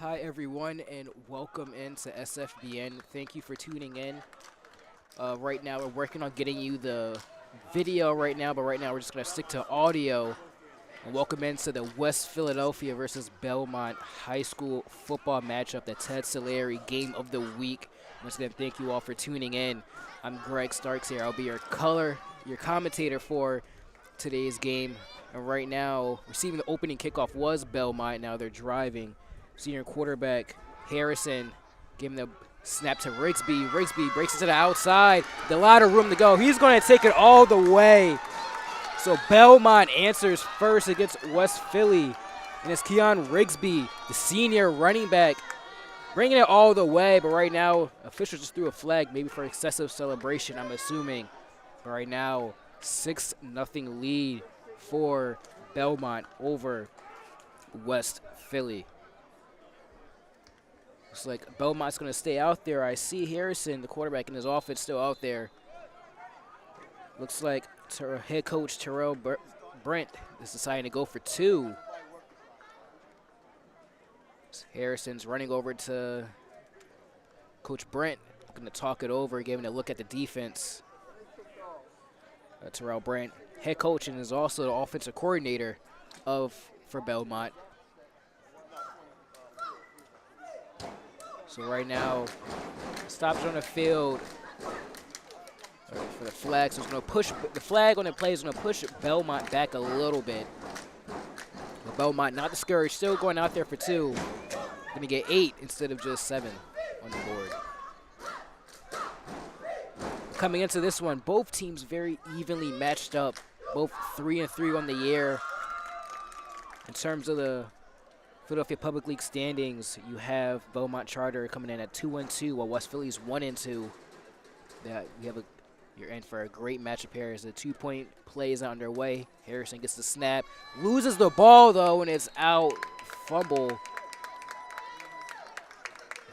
Hi everyone and welcome into SFBN. Thank you for tuning in. Right now we're working on getting you the video right now, but right now we're just going to stick to audio. And welcome into the West Philadelphia versus Belmont High School football matchup, the Ted Silary Game of the Week. Once again, thank you all for tuning in. I'm Greg Starks here. I'll be your commentator for today's game. And right now, receiving the opening kickoff was Belmont. Now they're driving. Senior quarterback Harrison giving the snap to Rigsby. Rigsby breaks it to the outside. A lot of room to go. He's going to take it all the way. So Belmont answers first against West Philly. And it's Keon Rigsby, the senior running back, bringing it all the way. But right now, officials just threw a flag, maybe for excessive celebration, I'm assuming. But right now, 6-0 lead for Belmont over West Philly. Looks like Belmont's going to stay out there. I see Harrison, the quarterback in his offense, still out there. Looks like head coach Terrell Brent is deciding to go for two. Harrison's running over to Coach Brent, going to talk it over, giving a look at the defense. Terrell Brent, head coach, and is also the offensive coordinator for Belmont. So right now, stops on the field for the flag. So it's going to push the flag on the play is going to push Belmont back a little bit. But Belmont not discouraged, still going out there for two. Going to get 8 instead of just 7 on the board. Coming into this one, both teams very evenly matched up. Both 3-3 on the year. In terms of the Philadelphia Public League standings, you have Belmont Charter coming in at 2-2, while West Philly's 1-2. You're in for a great matchup here as the 2-point play is underway. Harrison gets the snap, loses the ball though, and it's out. Fumble.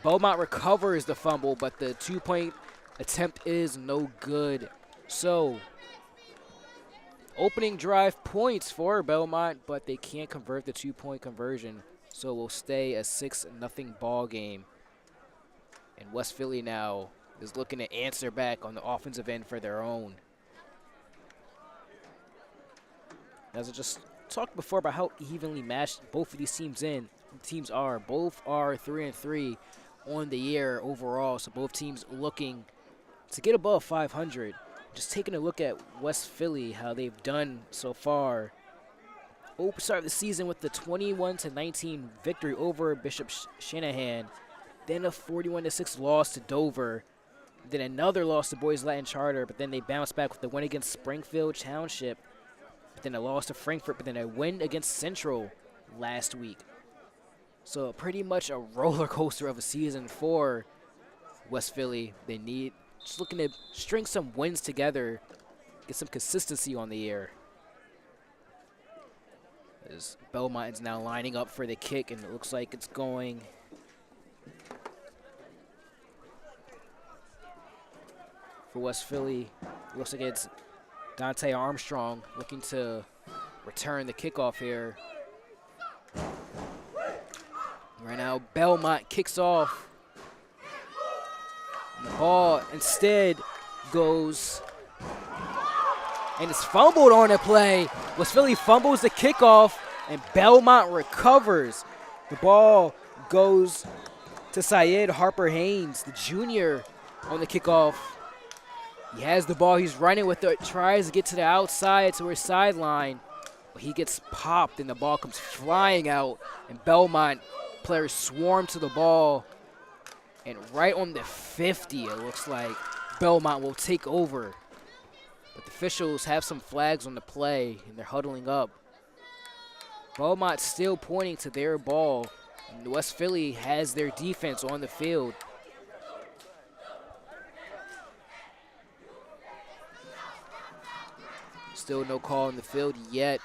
Belmont recovers the fumble, but the 2-point attempt is no good. So, opening drive points for Belmont, but they can't convert the 2-point conversion. So we'll stay a 6-0 ball game. And West Philly now is looking to answer back on the offensive end for their own. As I just talked before about how evenly matched both of these teams are. Both are 3-3 on the year overall. So both teams looking to get above 500. Just taking a look at West Philly, how they've done so far. Start of the season with the 21-19 victory over Bishop Shanahan, then a 41-6 loss to Dover, then another loss to Boys Latin Charter, but then they bounced back with the win against Springfield Township, but then a loss to Frankfort, but then a win against Central last week. So pretty much a roller coaster of a season for West Philly. They need just looking to string some wins together, get some consistency on the year. As Belmont is now lining up for the kick, and it looks like it's going for West Philly. It looks like it's Dante Armstrong looking to return the kickoff here. Right now, Belmont kicks off. And the ball instead goes, and it's fumbled on the play. West Philly fumbles the kickoff, and Belmont recovers. The ball goes to Syed Harper Haynes, the junior, on the kickoff. He has the ball. He's running with it, tries to get to the outside to his sideline, but he gets popped, and the ball comes flying out, and Belmont players swarm to the ball. And right on the 50, it looks like Belmont will take over. But the officials have some flags on the play, and they're huddling up. Belmont still pointing to their ball, and West Philly has their defense on the field. Still no call on the field yet.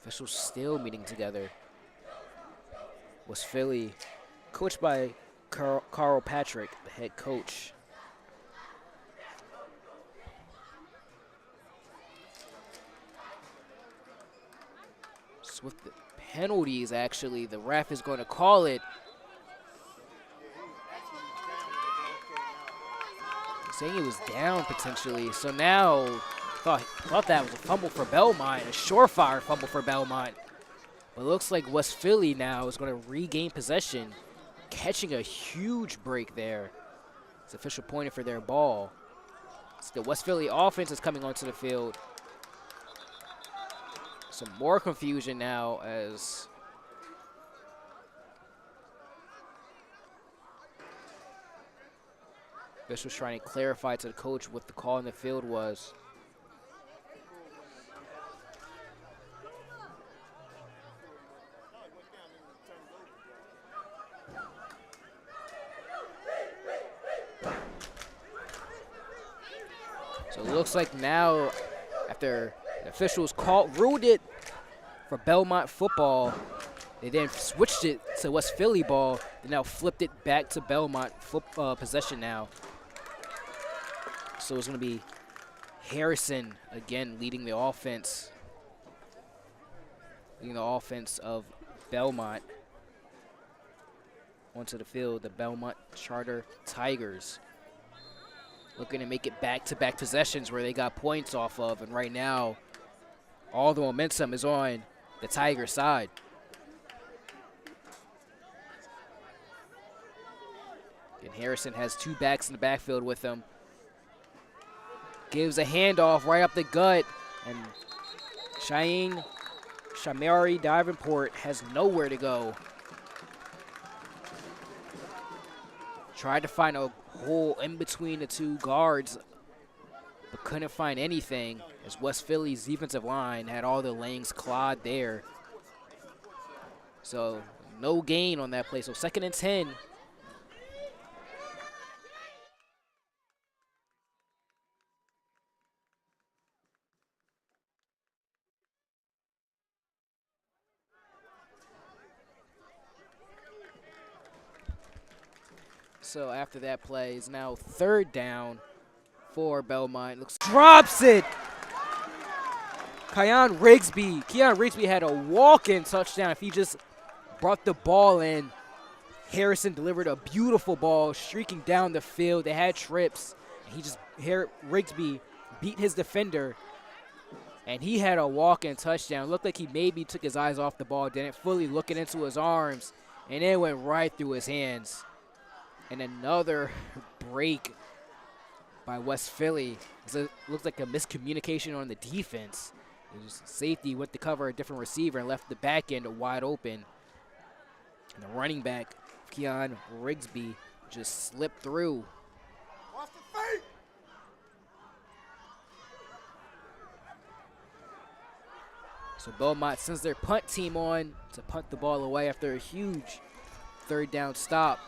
Officials still meeting together. West Philly, coached by Carl Patrick, the head coach. with the penalties, actually. The ref is going to call it. Saying he was down potentially. So now, thought that was a fumble for Belmont, a surefire fumble for Belmont. But it looks like West Philly now is going to regain possession, catching a huge break there. It's official pointed for their ball. So the West Philly offense is coming onto the field. Some more confusion now as officials trying to clarify to the coach what the call in the field was. So it looks like now, after the officials ruled it for Belmont football, they then switched it to West Philly ball. They now flipped it back to Belmont possession now. So it's going to be Harrison again leading the offense. Leading the offense of Belmont onto the field, the Belmont Charter Tigers. Looking to make it back-to-back possessions where they got points off of. And right now, all the momentum is on the Tiger side. And Harrison has two backs in the backfield with him. Gives a handoff right up the gut. And Silary Davenport has nowhere to go. Tried to find a hole in between the two guards, but couldn't find anything as West Philly's defensive line had all the lanes clawed there. So no gain on that play. So 2nd and 10. So after that play is now 3rd down for Belmont. Drops it. Keon Rigsby had a walk-in touchdown. If he just brought the ball in, Harrison delivered a beautiful ball, streaking down the field. They had trips. Rigsby beat his defender, and he had a walk-in touchdown. Looked like he maybe took his eyes off the ball, didn't fully look it into his arms, and it went right through his hands. And another break by West Philly. It looks like a miscommunication on the defense. Safety went to cover a different receiver and left the back end wide open. And the running back, Keon Rigsby, just slipped through. So Belmont sends their punt team on to punt the ball away after a huge 3rd down stop.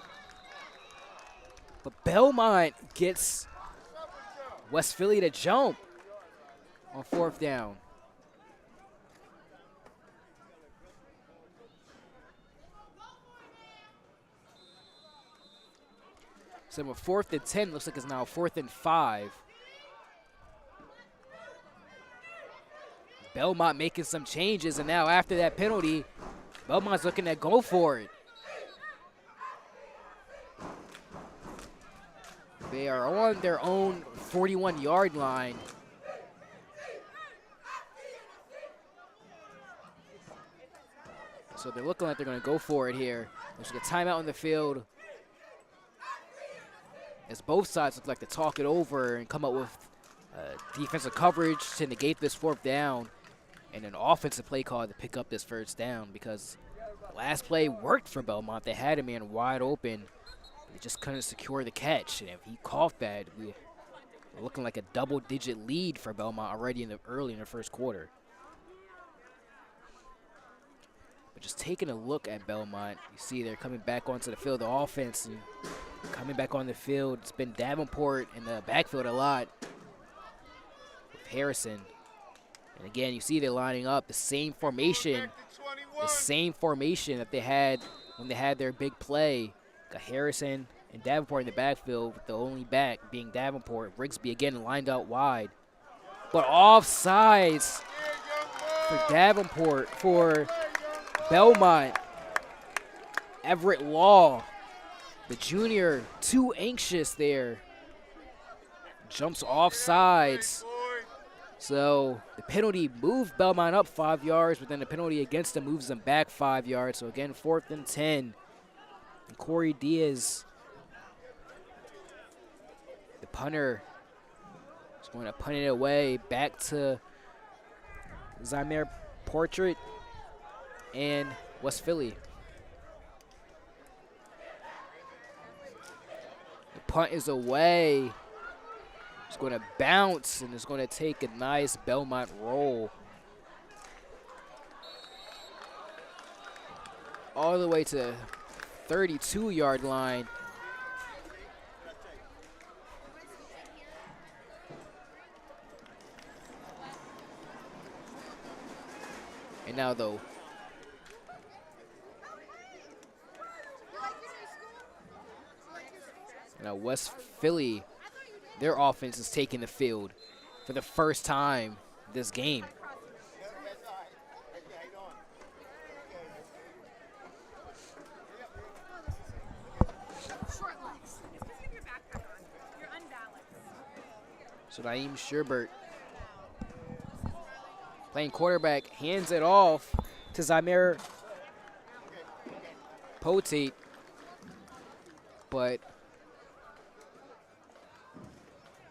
But Belmont gets West Philly to jump on 4th down. So with 4th and 10, looks like it's now 4th and 5. Belmont making some changes, and now after that penalty, Belmont's looking to go for it. They are on their own 41-yard line. So they're looking like they're going to go for it here. There's a timeout on the field, as both sides look like to talk it over and come up with defensive coverage to negate this 4th down, and an offensive play call to pick up this 1st down, because the last play worked for Belmont. They had a man wide open. They just couldn't secure the catch, and if he caught that, we're looking like a double-digit lead for Belmont already early in the 1st quarter. But just taking a look at Belmont, you see they're coming back onto the field. The offense and coming back on the field. It's been Davenport in the backfield a lot with Harrison. And again, you see they're lining up the same formation that they had when they had their big play. Got Harrison and Davenport in the backfield, with the only back being Davenport. Rigsby again lined out wide. But offsides for Davenport, for Belmont. Everett Law, the junior, too anxious there. Jumps off sides. So the penalty moved Belmont up 5 yards, but then the penalty against them moves them back 5 yards. So again, 4th and 10. And Corey Diaz, the punter, is going to punt it away back to Zymer Portrait and West Philly. The punt is away. It's going to bounce, and it's going to take a nice Belmont roll all the way to 32-yard line. And now, though, West Philly, their offense is taking the field for the first time this game. So Naeem Sherbert, playing quarterback, hands it off to Zymer Potate, but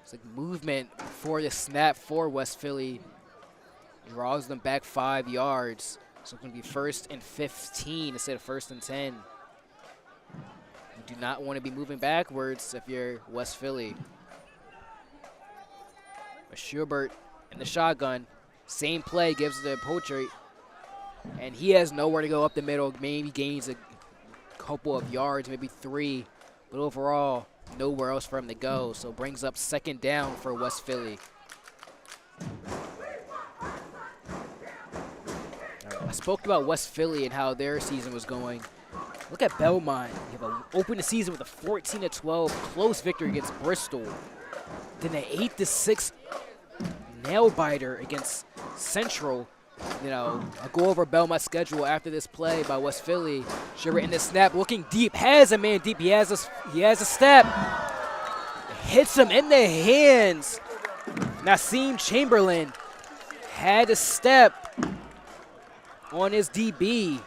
it's like movement before the snap for West Philly. Draws them back 5 yards. So it's going to be 1st and 15 instead of 1st and 10. You do not want to be moving backwards if you're West Philly. But Schubert in the shotgun. Same play, gives the Portrait. And he has nowhere to go up the middle. Maybe gains a couple of yards, maybe 3. But overall, nowhere else for him to go, so brings up 2nd down for West Philly. I spoke about West Philly and how their season was going. Look at Belmont. You have opened the season with a 14-12 close victory against Bristol. Then an 8-6 nail biter against Central. I'll go over Belmont's schedule after this play by West Philly. Sherbert in the snap, looking deep, has a man deep. He has a step. Hits him in the hands. Nassim Chamberlain had a step on his DB.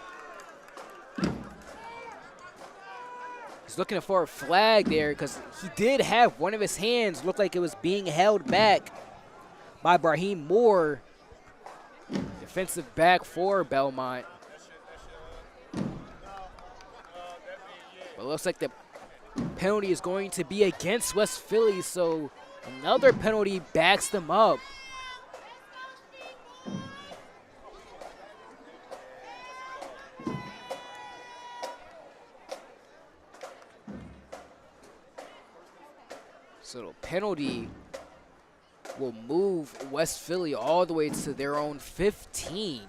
He's looking for a flag there because he did have one of his hands look like it was being held back by Brahim Moore, defensive back for Belmont. But it looks like the penalty is going to be against West Philly, so another penalty backs them up. So the penalty will move West Philly all the way to their own 15.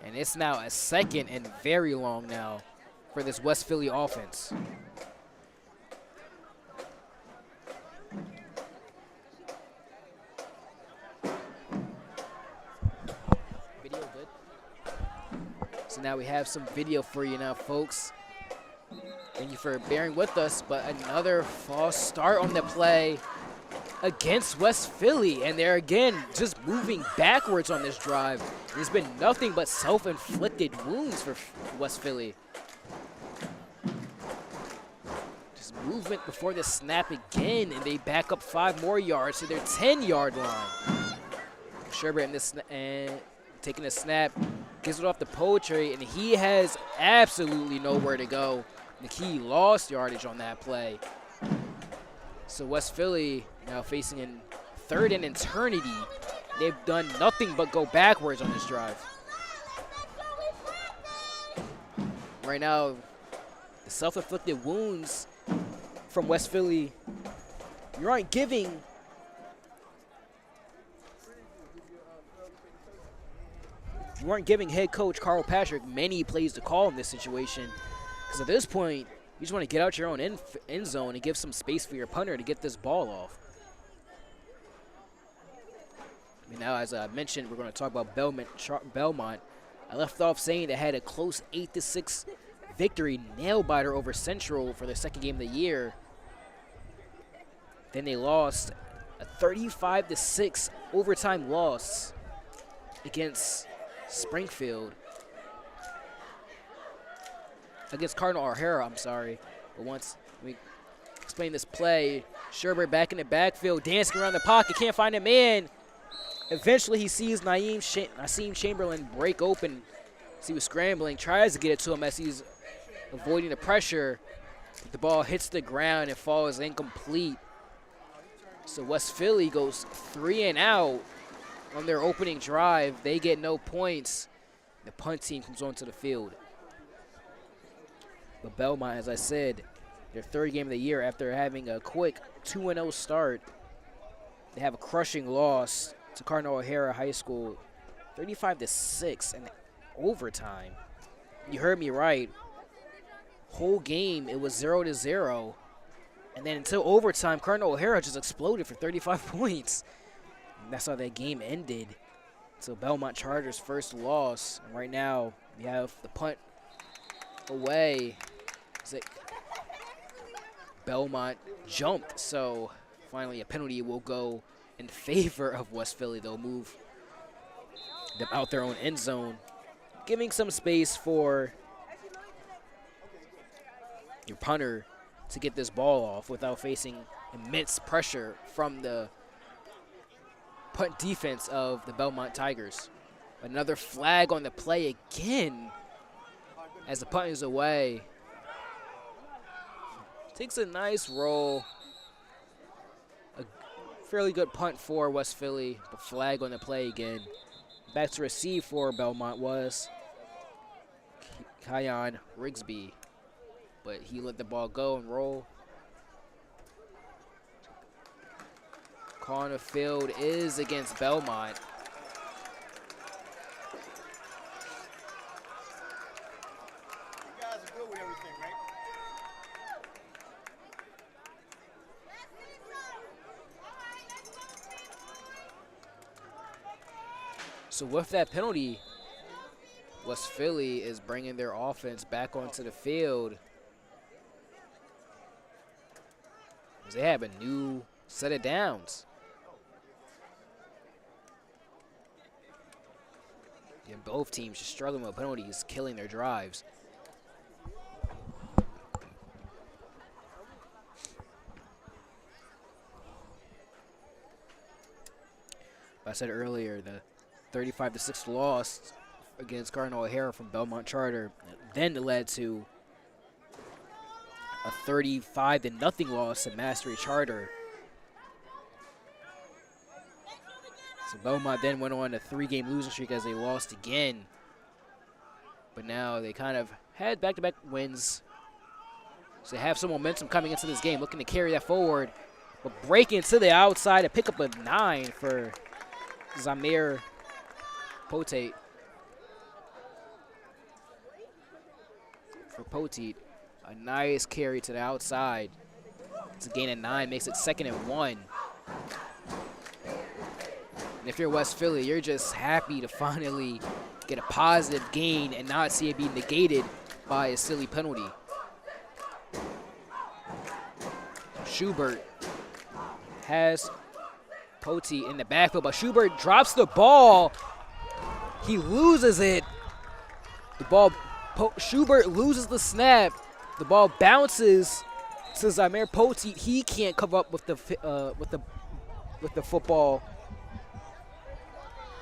And it's now a 2nd and very long now for this West Philly offense. Video good? So now we have some video for you now, folks. Thank you for bearing with us, but another false start on the play against West Philly, and they're again just moving backwards on this drive. There's been nothing but self-inflicted wounds for West Philly. Just movement before the snap again, and they back up 5 more yards to their 10-yard line. Sherbert in this and taking a snap, gives it off the Poetry, and he has absolutely nowhere to go. McKee lost yardage on that play. So West Philly now facing in 3rd and eternity. They've done nothing but go backwards on this drive. Right now, the self-inflicted wounds from West Philly, you aren't giving head coach Carl Patrick many plays to call in this situation. Because at this point, you just want to get out your own end zone and give some space for your punter to get this ball off. And now, as I mentioned, we're going to talk about Belmont. I left off saying they had a close 8-6 victory, nail-biter over Central for their second game of the year. Then they lost a 35-6 overtime loss against Springfield. Against Cardinal O'Hara, I'm sorry. But once we explain this play, Sherbert back in the backfield, dancing around the pocket, can't find a man. Eventually, he sees Naseem Chamberlain break open as he was scrambling, tries to get it to him as he's avoiding the pressure. But the ball hits the ground and falls incomplete. So West Philly goes 3 and out on their opening drive. They get no points. The punt team comes onto the field. But Belmont, as I said, their third game of the year after having a quick 2-0 start, they have a crushing loss to Cardinal O'Hara High School, 35-6 in overtime. You heard me right. Whole game, it was 0-0. And then until overtime, Cardinal O'Hara just exploded for 35 points. And that's how that game ended. So Belmont Chargers' first loss. And right now, we have the punt away. Belmont jumped, so finally a penalty will go in favor of West Philly. They'll move them out their own end zone, giving some space for your punter to get this ball off without facing immense pressure from the punt defense of the Belmont Tigers. Another flag on the play again as the punt is away. Takes a nice roll. A fairly good punt for West Philly, but flag on the play again. Back to receive for Belmont was Kion Rigsby, but he let the ball go and roll. Call on the field is against Belmont. So with that penalty, West Philly is bringing their offense back onto the field. They have a new set of downs. Yeah, both teams just struggling with penalties, killing their drives. I said earlier, the 35-6 loss against Cardinal O'Hara from Belmont Charter then led to a 35-0 loss to Mastery Charter. So Belmont then went on a 3-game losing streak as they lost again. But now they kind of had back-to-back wins. So they have some momentum coming into this game, looking to carry that forward. But breaking to the outside to pick up a 9 for Zamir Potate. For Poteet, a nice carry to the outside. It's a gain of 9, makes it 2nd and 1. And if you're West Philly, you're just happy to finally get a positive gain and not see it be negated by a silly penalty. Schubert has Poteet in the backfield, but Schubert drops the ball. He loses it. The ball, Schubert loses the snap. The ball bounces to Zamir Poteet. He can't cover up with the football.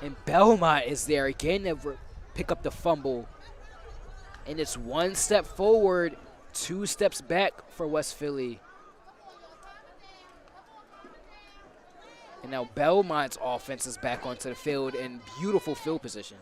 And Belmont is there again to pick up the fumble. And it's 1 step forward, 2 steps back for West Philly. And now Belmont's offense is back onto the field in beautiful field position.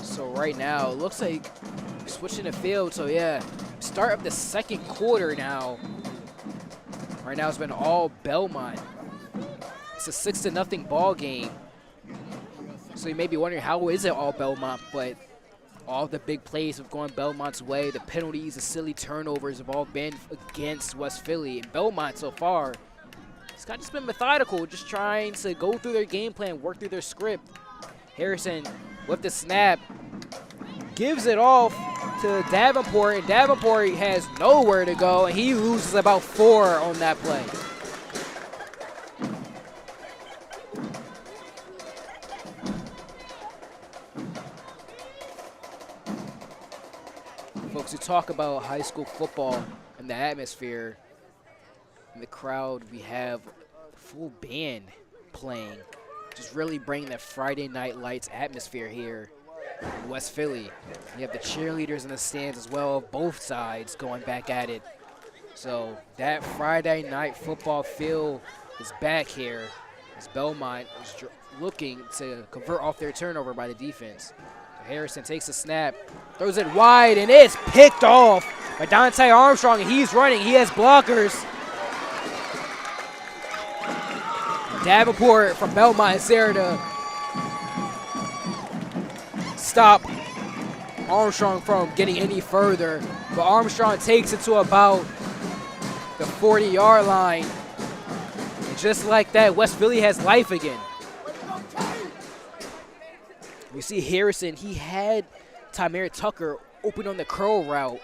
So right now, it looks like switching the field. So yeah, start of the second quarter now. Right now it's been all Belmont. It's a 6-0 ball game. So you may be wondering, how is it all Belmont? But all the big plays have gone Belmont's way. The penalties, the silly turnovers have all been against West Philly. And Belmont so far, it's kind of just been methodical, just trying to go through their game plan, work through their script. Harrison with the snap, gives it off to Davenport, and Davenport has nowhere to go, and he loses about 4 on that play. Folks, we talk about high school football and the atmosphere and the crowd. We have the full band playing, just really bringing that Friday Night Lights atmosphere here in West Philly. You have the cheerleaders in the stands as well, both sides going back at it. So that Friday night football feel is back here as Belmont is looking to convert off their turnover by the defense. Harrison takes a snap, throws it wide, and it's picked off by Dante Armstrong, and he's running. He has blockers. Davenport from Belmont is there to stop Armstrong from getting any further, but Armstrong takes it to about the 40-yard line. And just like that, West Philly has life again. You see Harrison, he had Tymer Tucker open on the curl route.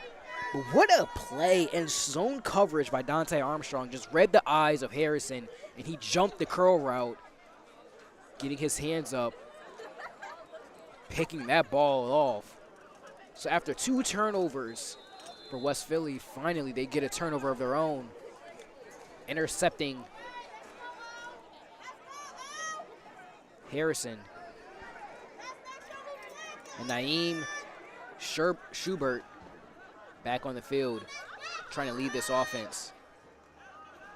But what a play and zone coverage by Dante Armstrong. Just read the eyes of Harrison, and he jumped the curl route, getting his hands up, picking that ball off. So after 2 turnovers for West Philly, finally they get a turnover of their own, intercepting Harrison. And Naeem Schubert back on the field, trying to lead this offense.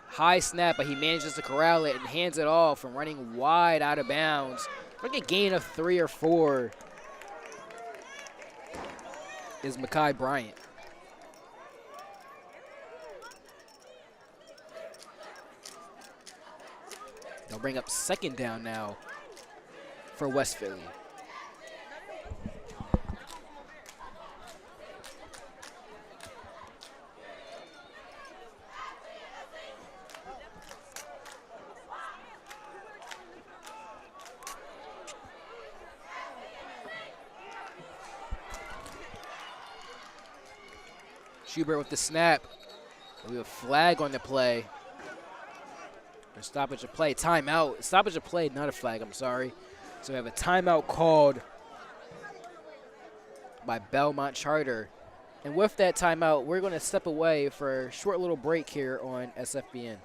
High snap, but he manages to corral it and hands it off and running wide out of bounds. Like a gain of 3 or 4 is Mekhi Bryant. They'll bring up second down now for West Philly. Schubert with the snap. We have a flag on the play. Or stoppage of play. Timeout. Stoppage of play, not a flag, I'm sorry. So we have a timeout called by Belmont Charter. And with that timeout, we're going to step away for a short little break here on SFBN.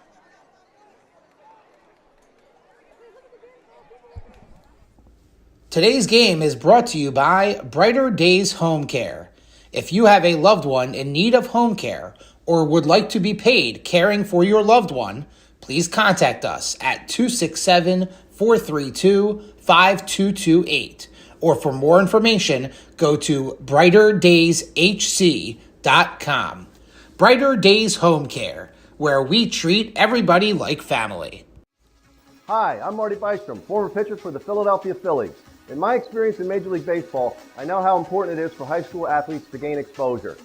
Today's game is brought to you by Brighter Days Home Care. If you have a loved one in need of home care or would like to be paid caring for your loved one, please contact us at 267-432-5228. Or for more information, go to brighterdayshc.com. Brighter Days Home Care, where we treat everybody like family. Hi, I'm Marty Bystrom, former pitcher for the Philadelphia Phillies. In my experience in Major League Baseball, I know how important it is for high school athletes to gain exposure.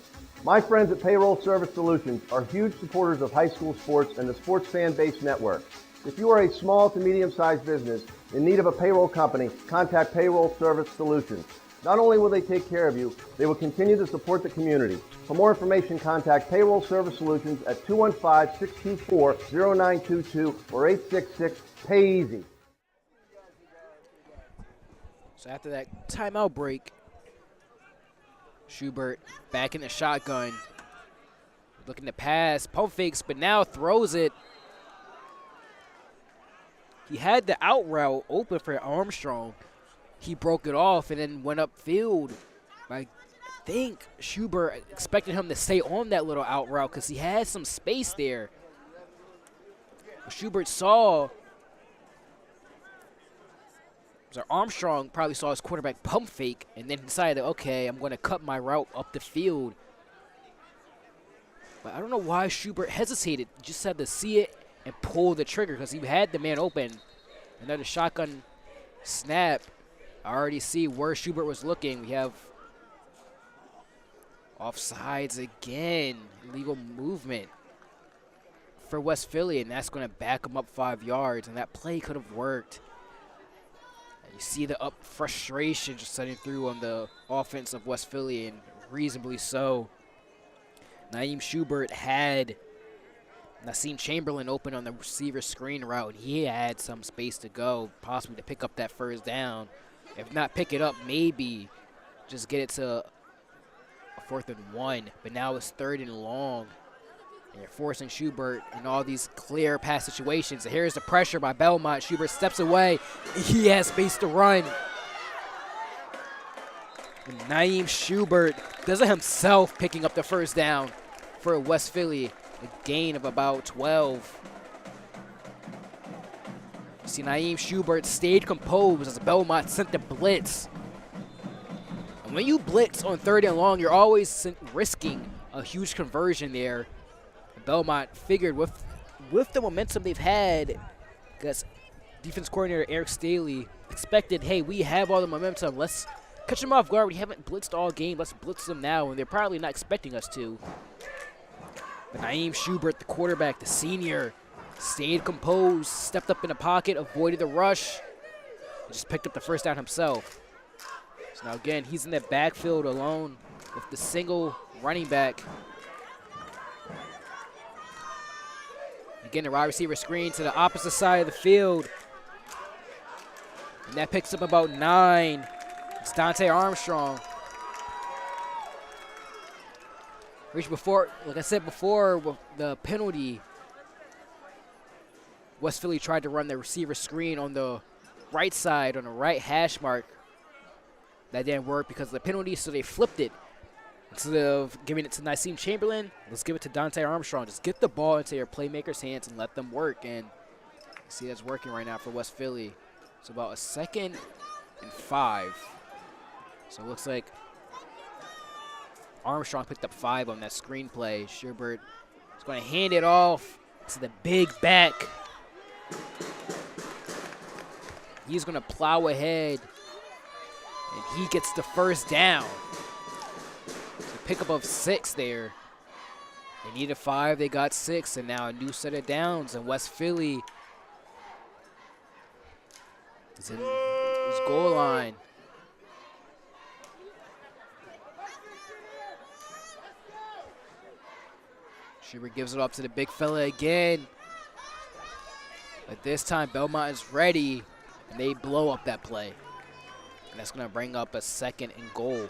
My friends at Payroll Service Solutions are huge supporters of high school sports and the Sports Fan Base Network. If you are a small to medium-sized business in need of a payroll company, contact Payroll Service Solutions. Not only will they take care of you, they will continue to support the community. For more information, contact Payroll Service Solutions at 215-624-0922 or 866-PAY-EASY. So after that timeout break, Schubert back in the shotgun, looking to pass, pump fakes, but now throws it. He had the out route open for Armstrong. He broke it off and then went upfield. I think Schubert expected him to stay on that little out route because he had some space there. Schubert saw, so Armstrong probably saw his quarterback pump fake and then decided, okay, I'm going to cut my route up the field. But I don't know why Schubert hesitated. Just had to see it and pull the trigger because he had the man open. Another shotgun snap. I already see where Schubert was looking. We have offsides again. Illegal movement for West Philly, and that's going to back them up 5 yards, and that play could have worked. And you see the frustration just setting through on the offense of West Philly, and reasonably so. Naeem Schubert had Nassim Chamberlain open on the receiver screen route. He had some space to go, possibly to pick up that first down. If not pick it up, maybe just get it to a 4th and 1. But now it's 3rd and long. And you're forcing Schubert in all these clear pass situations. And here's the pressure by Belmont. Schubert steps away. He has space to run. And Naeem Schubert does it himself, picking up the first down for West Philly. A gain of about 12. You see Naeem Schubert stayed composed as Belmont sent the blitz. And when you blitz on 3rd and long, you're always risking a huge conversion there. Belmont figured with the momentum they've had, because defense coordinator Eric Staley expected, hey, we have all the momentum. Let's catch them off guard. We haven't blitzed all game. Let's blitz them now, and they're probably not expecting us to. But Naeem Schubert, the quarterback, the senior, stayed composed, stepped up in the pocket, avoided the rush, and just picked up the first down himself. So now again, he's in that backfield alone with the single running back. Again, the wide receiver screen to the opposite side of the field. And that picks up about 9. It's Dante Armstrong. Which before, like I said before, the penalty, West Philly tried to run the receiver screen on the right side, on the right hash mark. That didn't work because of the penalty, so they flipped it. Instead of giving it to Nassim Chamberlain, let's give it to Dante Armstrong. Just get the ball into your playmakers' hands and let them work. And you see that's working right now for West Philly. It's about a 2nd and 5. So it looks like Armstrong picked up 5 on that screenplay. Schubert is going to hand it off to the big back. He's going to plow ahead, and he gets the first down. Pickup of 6 there. They needed 5, they got 6, and now a new set of downs. And West Philly is in his goal line. Schubert gives it up to the big fella again. But this time Belmont is ready, and they blow up that play. And that's going to bring up a 2nd and goal.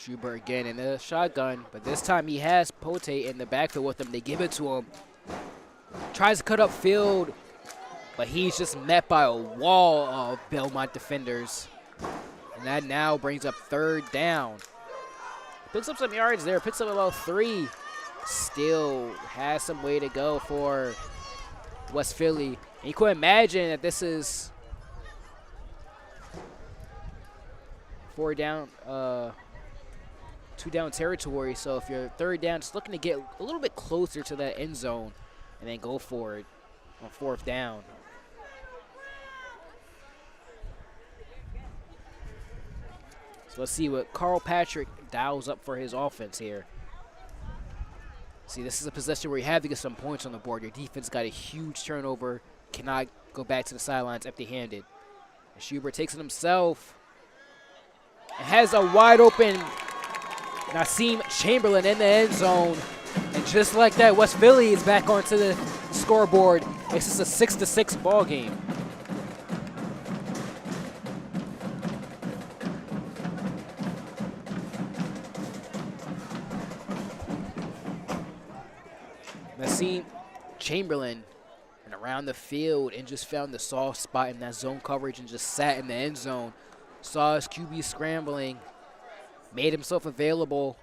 Schubert again in the shotgun, but this time he has Pote in the backfield with him. They give it to him. Tries to cut up field, but he's just met by a wall of Belmont defenders. And that now brings up 3rd down. Picks up some yards there, picks up about 3. Still has some way to go for West Philly. And you could imagine that this is 4 down, 2 down territory. So if you're 3rd down, just looking to get a little bit closer to that end zone and then go for it on 4th down. So let's see what Carl Patrick dials up for his offense here. See, this is a possession where you have to get some points on the board. Your defense got a huge turnover, cannot go back to the sidelines empty-handed. And Schubert takes it himself and has a wide open Nassim Chamberlain in the end zone. And just like that, West Philly is back onto the scoreboard. This is a 6-6 ball game. seen Chamberlain and around the field and just found the soft spot in that zone coverage and just sat in the end zone. Saw his QB scrambling, made himself available,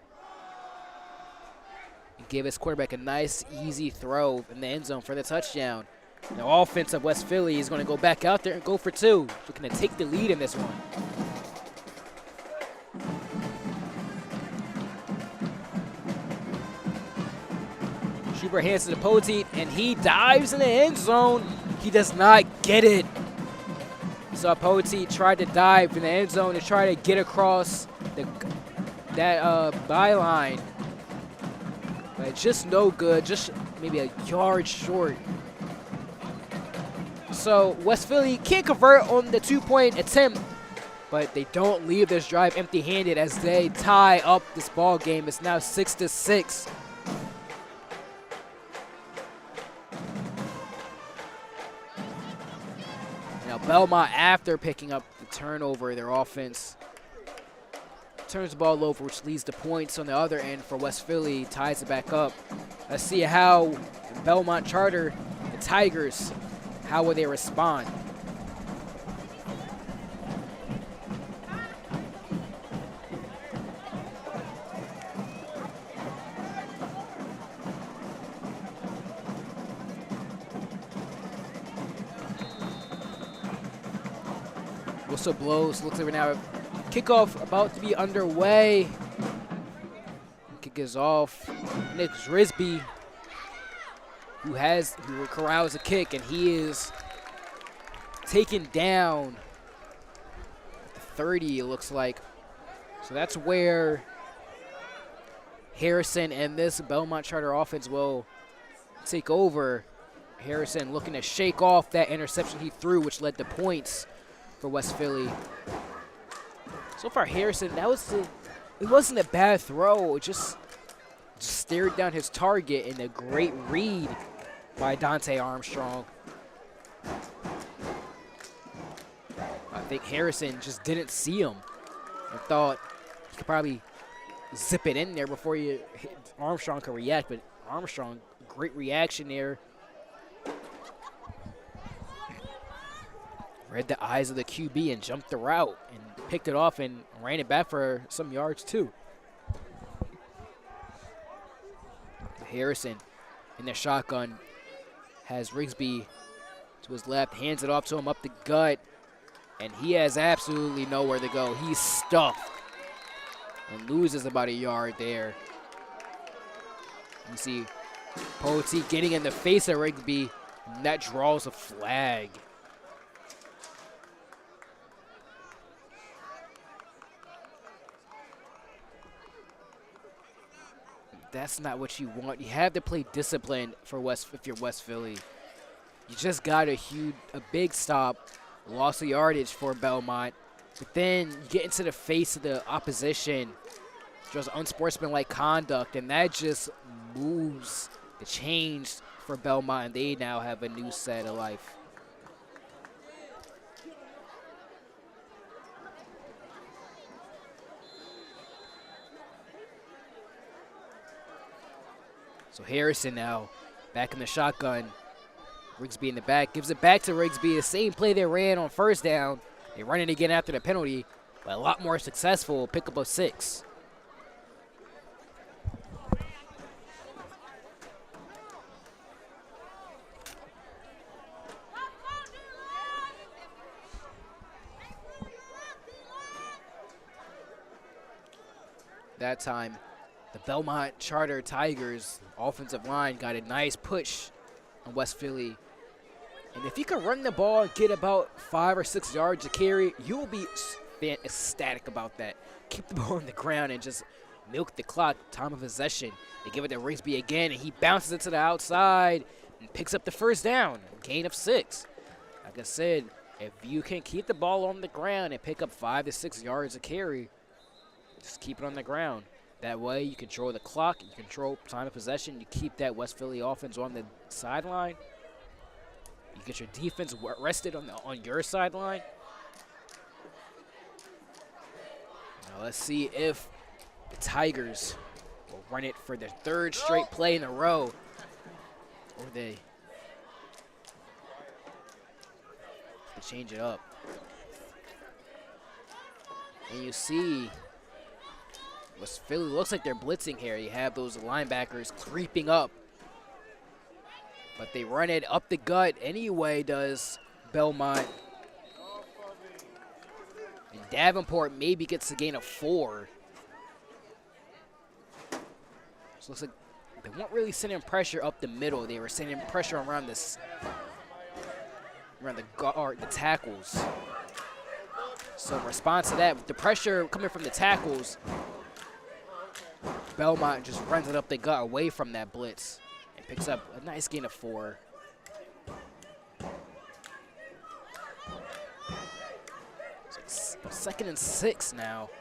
and gave his quarterback a nice, easy throw in the end zone for the touchdown. The offense of West Philly is going to go back out there and go for two. Looking to take the lead in this one. Schubert hands to the Poteet, and he dives in the end zone. He does not get it. So Poteet tried to dive in the end zone to try to get across that byline. But it's just no good, just maybe a yard short. So West Philly can't convert on the two-point attempt, but they don't leave this drive empty-handed as they tie up this ball game. It's now 6-6. Now Belmont, after picking up the turnover, their offense turns the ball over, which leads to points on the other end for West Philly, ties it back up. Let's see how Belmont Charter, the Tigers, how will they respond? Whistle blows. Looks like we're now kickoff about to be underway. Kick is off. Nick Risby, who corrals a kick, and he is taken down at the 30, it looks like. So that's where Harrison and this Belmont Charter offense will take over. Harrison looking to shake off that interception he threw, which led to points for West Philly. So far, Harrison, it wasn't a bad throw. It just stared down his target, and a great read by Dante Armstrong. I think Harrison just didn't see him and thought he could probably zip it in there before Armstrong could react, but Armstrong, great reaction there. Read the eyes of the QB and jumped the route and picked it off and ran it back for some yards too. Harrison in the shotgun has Rigsby to his left, hands it off to him up the gut, and he has absolutely nowhere to go. He's stuffed and loses about a yard there. You see Poteet getting in the face of Rigsby, and that draws a flag. That's not what you want. You have to play disciplined if you're West Philly. You just got a big stop, loss of yardage for Belmont, but then you get into the face of the opposition, just unsportsmanlike conduct, and that just moves the change for Belmont, and they now have a new set of life. So Harrison now back in the shotgun. Rigsby in the back, gives it back to Rigsby. The same play they ran on first down. They run it again after the penalty, but a lot more successful. Pickup of 6. That time, the Belmont Charter Tigers offensive line got a nice push on West Philly. And if you can run the ball and get about 5 or 6 yards to carry, you'll be ecstatic about that. Keep the ball on the ground and just milk the clock, time of possession. They give it to Rigsby again, and he bounces it to the outside and picks up the first down, gain of 6. Like I said, if you can keep the ball on the ground and pick up 5 to 6 yards to carry, just keep it on the ground. That way you control the clock, you control time of possession, you keep that West Philly offense on the sideline. You get your defense rested on your sideline. Now let's see if the Tigers will run it for their 3rd straight play in a row. Or they change it up. And you see West Philly looks like they're blitzing here. You have those linebackers creeping up. But they run it up the gut anyway, does Belmont. And Davenport maybe gets a gain of 4. So it looks like they weren't really sending pressure up the middle. They were sending pressure around this, around the guard, the tackles. So in response to that, with the pressure coming from the tackles, Belmont just runs it up the gut away from that blitz and picks up a nice gain of 4. So it's 2nd and 6 now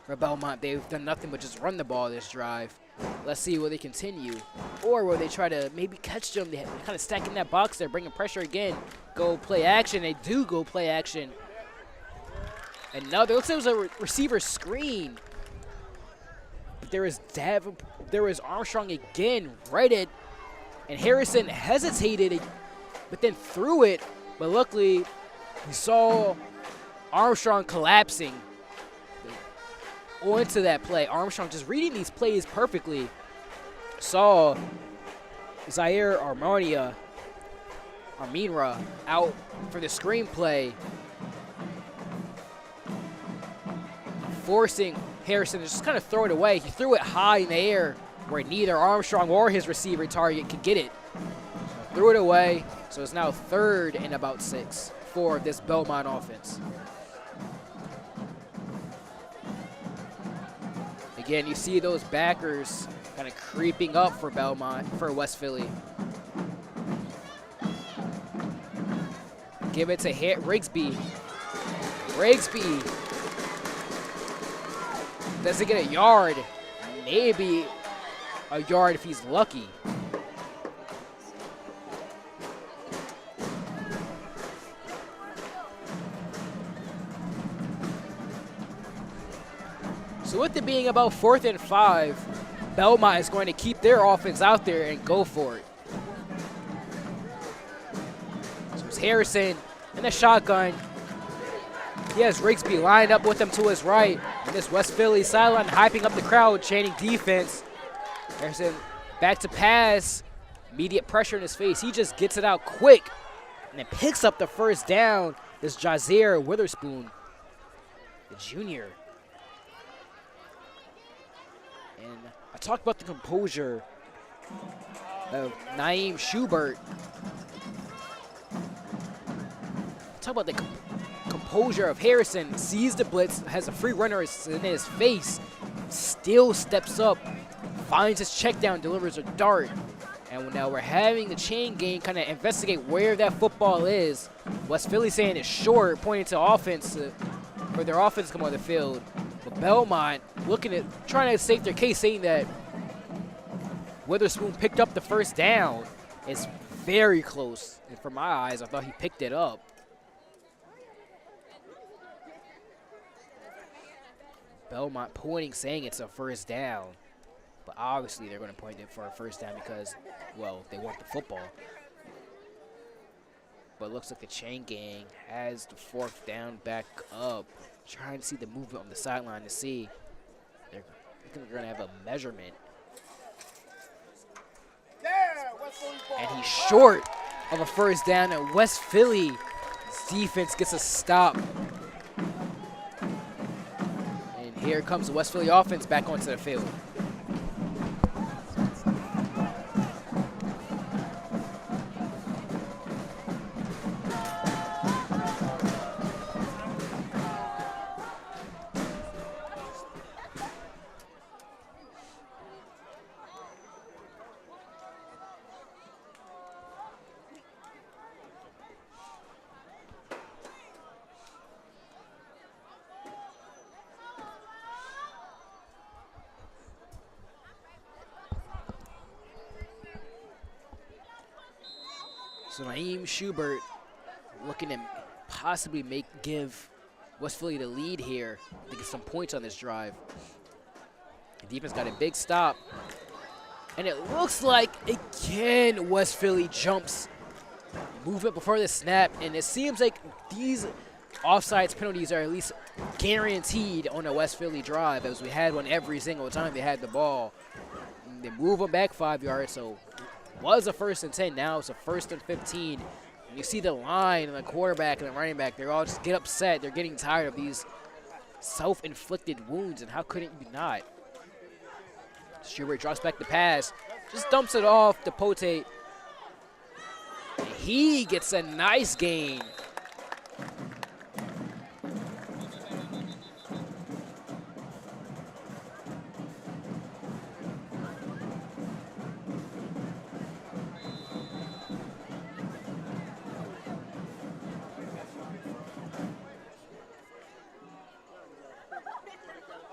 for Belmont. They've done nothing but just run the ball this drive. Let's see will they continue, or will they try to maybe catch them? They're kind of stacking that box there, bringing pressure again. Go play action. They do go play action. Another, looks like it was a receiver screen. But there is Armstrong again, right it, and Harrison hesitated, but then threw it. But luckily, we saw Armstrong collapsing onto that play. Armstrong just reading these plays perfectly. Saw Zaire Arminra out for the screenplay, forcing Harrison to just kind of throw it away. He threw it high in the air where neither Armstrong or his receiver target could get it. Threw it away, so it's now 3rd and about 6 for this Belmont offense. Again, you see those backers kind of creeping up for Belmont, for West Philly. Give it to Rigsby. Rigsby doesn't get a yard. Maybe a yard if he's lucky. So with it being about 4th and 5, Belmont is going to keep their offense out there and go for it. So it's Harrison in the shotgun. He has Rigsby lined up with him to his right. And this West Philly sideline hyping up the crowd, chanting defense. Harrison back to pass. Immediate pressure in his face. He just gets it out quick and then picks up the first down. This Jazier Witherspoon, the junior. And I talked about the composure of Naeem Schubert. Talk about the composure of Harrison. Sees the blitz, has a free runner in his face, still steps up, finds his check down, delivers a dart. And now we're having the chain game kind of investigate where that football is. West Philly saying it's short, pointing to offense for their offense to come on the field. But Belmont looking at trying to save their case, saying that Witherspoon picked up the first down. It's very close. And from my eyes, I thought he picked it up. Belmont pointing, saying it's a first down. But obviously they're going to point it for a first down because, well, they want the football. But it looks like the chain gang has the 4th down back up. Trying to see the movement on the sideline to see. They're going to have a measurement. And he's short of a first down. And West Philly's defense gets a stop. And here comes the West Philly offense back onto the field. So Naeem Schubert looking to possibly give West Philly the lead here to get some points on this drive. The defense got a big stop. And it looks like, again, West Philly jumps movement before the snap. And it seems like these offsides penalties are at least guaranteed on a West Philly drive, as we had one every single time they had the ball. And they move them back 5 yards, so it was a 1st and 10. Now it's a 1st and 15. And you see the line and the quarterback and the running back, they're all just get upset. They're getting tired of these self-inflicted wounds, and how couldn't you not? Schubert drops back the pass, just dumps it off to Pote. And he gets a nice gain.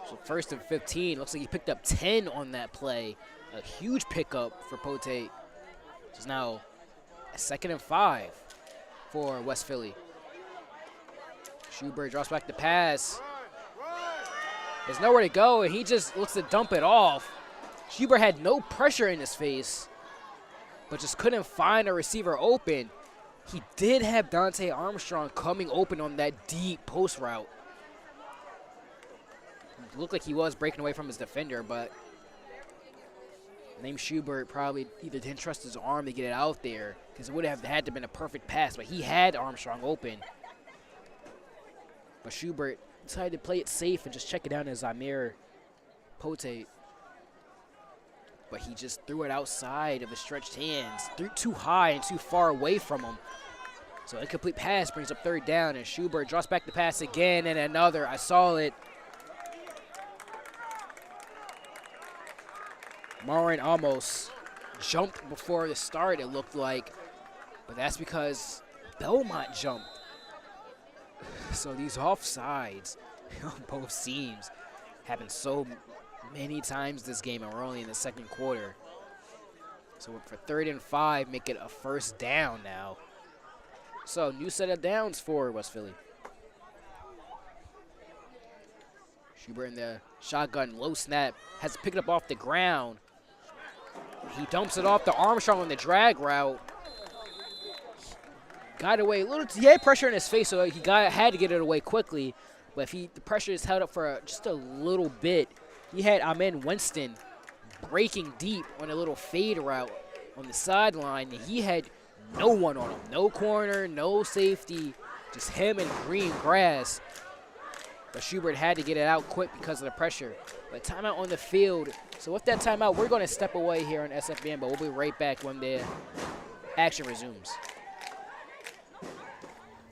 So 1st and 15. Looks like he picked up 10 on that play. A huge pickup for Pote. It's now a 2nd and 5 for West Philly. Schubert drops back the pass. There's nowhere to go, and he just looks to dump it off. Schubert had no pressure in his face, but just couldn't find a receiver open. He did have Dante Armstrong coming open on that deep post route. It looked like he was breaking away from his defender, but named Schubert probably either didn't trust his arm to get it out there, because it would have had to have been a perfect pass, but he had Armstrong open. But Schubert decided to play it safe and just check it down to Zamir Pote. But he just threw it outside of his stretched hands, threw too high and too far away from him. So incomplete pass brings up 3rd down, and Schubert drops back the pass again, and another. I saw it. Marin almost jumped before the start, it looked like, but that's because Belmont jumped. So these offsides on both seams happen so many times this game, and we're only in the 2nd quarter. So for 3rd and 5, make it a 1st down now. So new set of downs for West Philly. Schubert in the shotgun, low snap, has to pick it up off the ground. He dumps it off to Armstrong on the drag route. Got away a little. He had pressure in his face, so he had to get it away quickly. But if the pressure is held up for just a little bit, he had Amen Winston breaking deep on a little fade route on the sideline, and he had no one on him. No corner, no safety, just him and green grass. But Schubert had to get it out quick because of the pressure. But timeout on the field. So with that timeout, we're going to step away here on SFBN, but we'll be right back when the action resumes.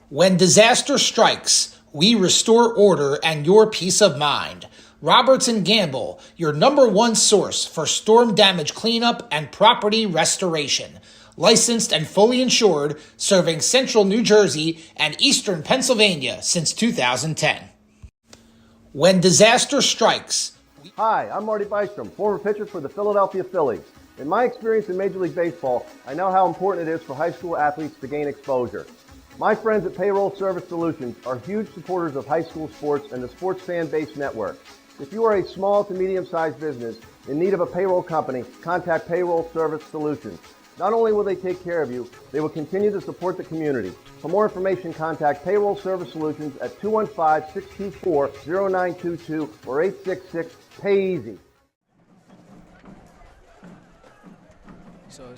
When disaster strikes, we restore order and your peace of mind. Roberts & Gamble, your #1 source for storm damage cleanup and property restoration. Licensed and fully insured, serving central New Jersey and eastern Pennsylvania since 2010. When disaster strikes. Hi, I'm Marty Bystrom, former pitcher for the Philadelphia Phillies. In my experience in Major League Baseball, I know how important it is for high school athletes to gain exposure. My friends at Payroll Service Solutions are huge supporters of high school sports and the sports fan base network. If you are a small to medium-sized business in need of a payroll company, contact Payroll Service Solutions. Not only will they take care of you, they will continue to support the community. For more information, contact Payroll Service Solutions at 215-624-0922 or 866-PAY-EASY. So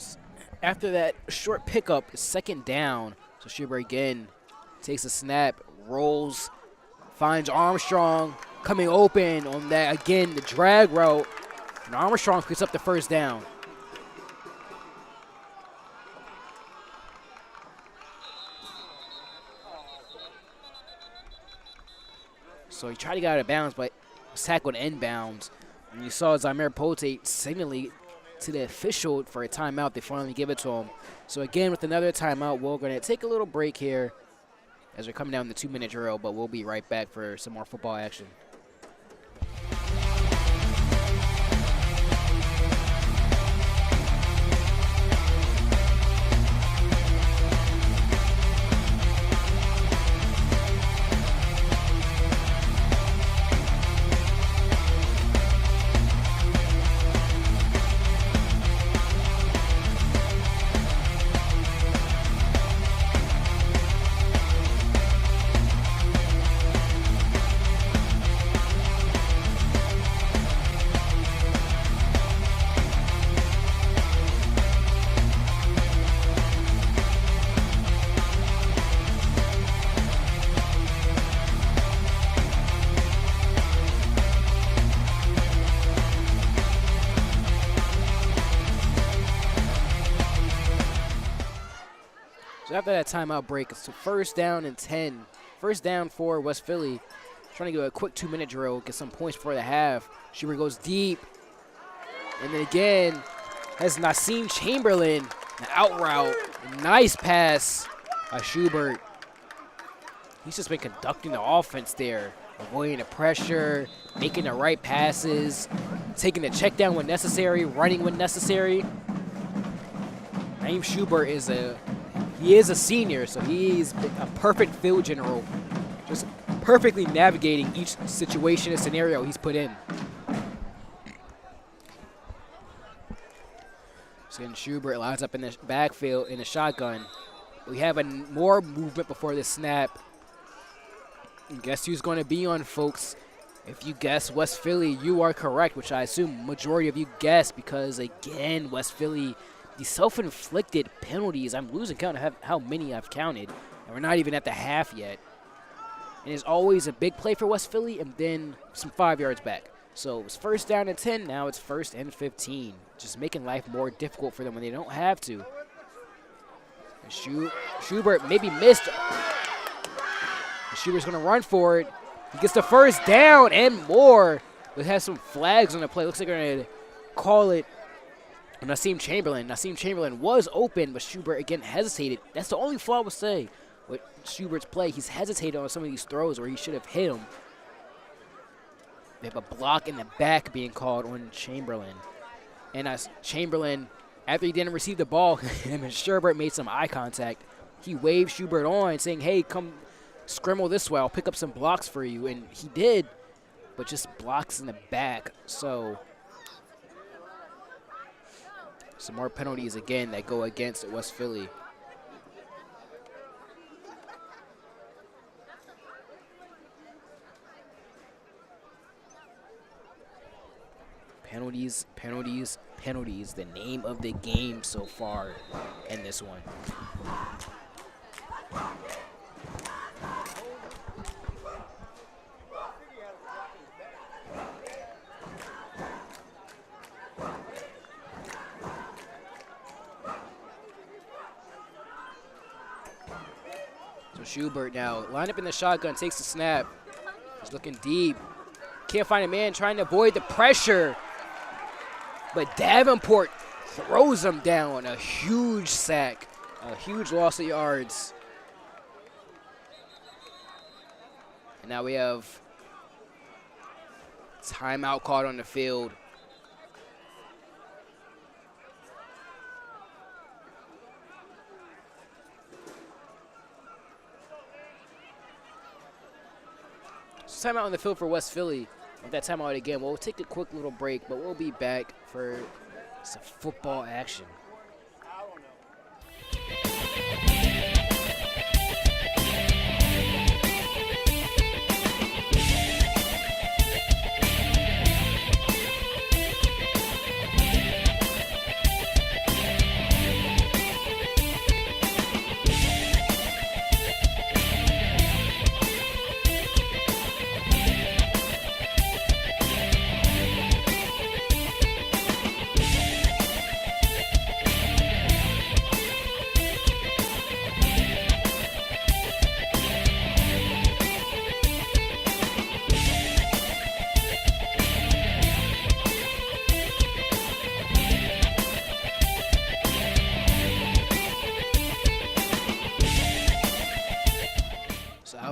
after that short pickup, 2nd down. So Schubert again takes a snap, rolls, finds Armstrong coming open on that, again, the drag route. And Armstrong picks up the 1st down. So he tried to get out of bounds, but was tackled inbounds. And you saw Zamir Pote signaling to the official for a timeout. They finally give it to him. So again, with another timeout, we're going to take a little break here as we're coming down the 2-minute drill, but we'll be right back for some more football action. So after that timeout break, it's first down and 10. First down for West Philly. Trying to do a quick 2-minute drill, get some points before the half. Schubert goes deep. And then again, has Nassim Chamberlain, an out route. Nice pass by Schubert. He's just been conducting the offense there, avoiding the pressure, making the right passes, taking the check down when necessary, running when necessary. Naeem Schubert is a senior, so he's a perfect field general, just perfectly navigating each situation and scenario he's put in. So then Schubert lines up in the backfield in the shotgun. We have more movement before the snap. And guess who's going to be on, folks? If you guess West Philly, you are correct, which I assume majority of you guessed because, again, West Philly, the self-inflicted penalties, I'm losing count of how many I've counted, and we're not even at the half yet. And it's always a big play for West Philly and then some 5 yards back. So it was first down and 10, now it's first and 15. Just making life more difficult for them when they don't have to. And Schubert maybe missed. And Schubert's going to run for it. He gets the first down and more. It has some flags on the play. Looks like they're going to call it Nassim Chamberlain. Nassim Chamberlain was open, but Schubert again hesitated. That's the only flaw I would say with Schubert's play. He's hesitated on some of these throws where he should have hit him. They have a block in the back being called on Chamberlain. And as Chamberlain, after he didn't receive the ball, him and Schubert made some eye contact. He waved Schubert on, saying, hey, come scramble this way. I'll pick up some blocks for you. And he did, but just blocks in the back. So some more penalties again that go against West Philly. Penalties, penalties, penalties. The name of the game so far in this one. So Schubert now lined up in the shotgun, takes the snap. He's looking deep. Can't find a man, trying to avoid the pressure. But Davenport throws him down. A huge sack. A huge loss of yards. And now we have timeout called on the field. Timeout on the field for West Philly. With that timeout again, we'll take a quick little break, but we'll be back for some football action.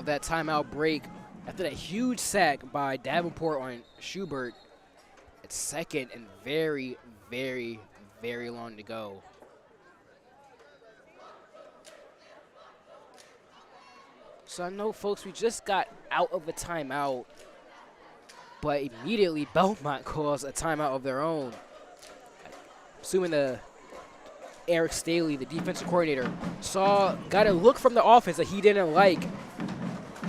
That timeout break after that huge sack by Davenport on Schubert. It's second and very, very, very long to go. So I know, folks, we just got out of a timeout, but immediately Belmont calls a timeout of their own. Assuming Eric Staley, the defensive coordinator, got a look from the offense that he didn't like.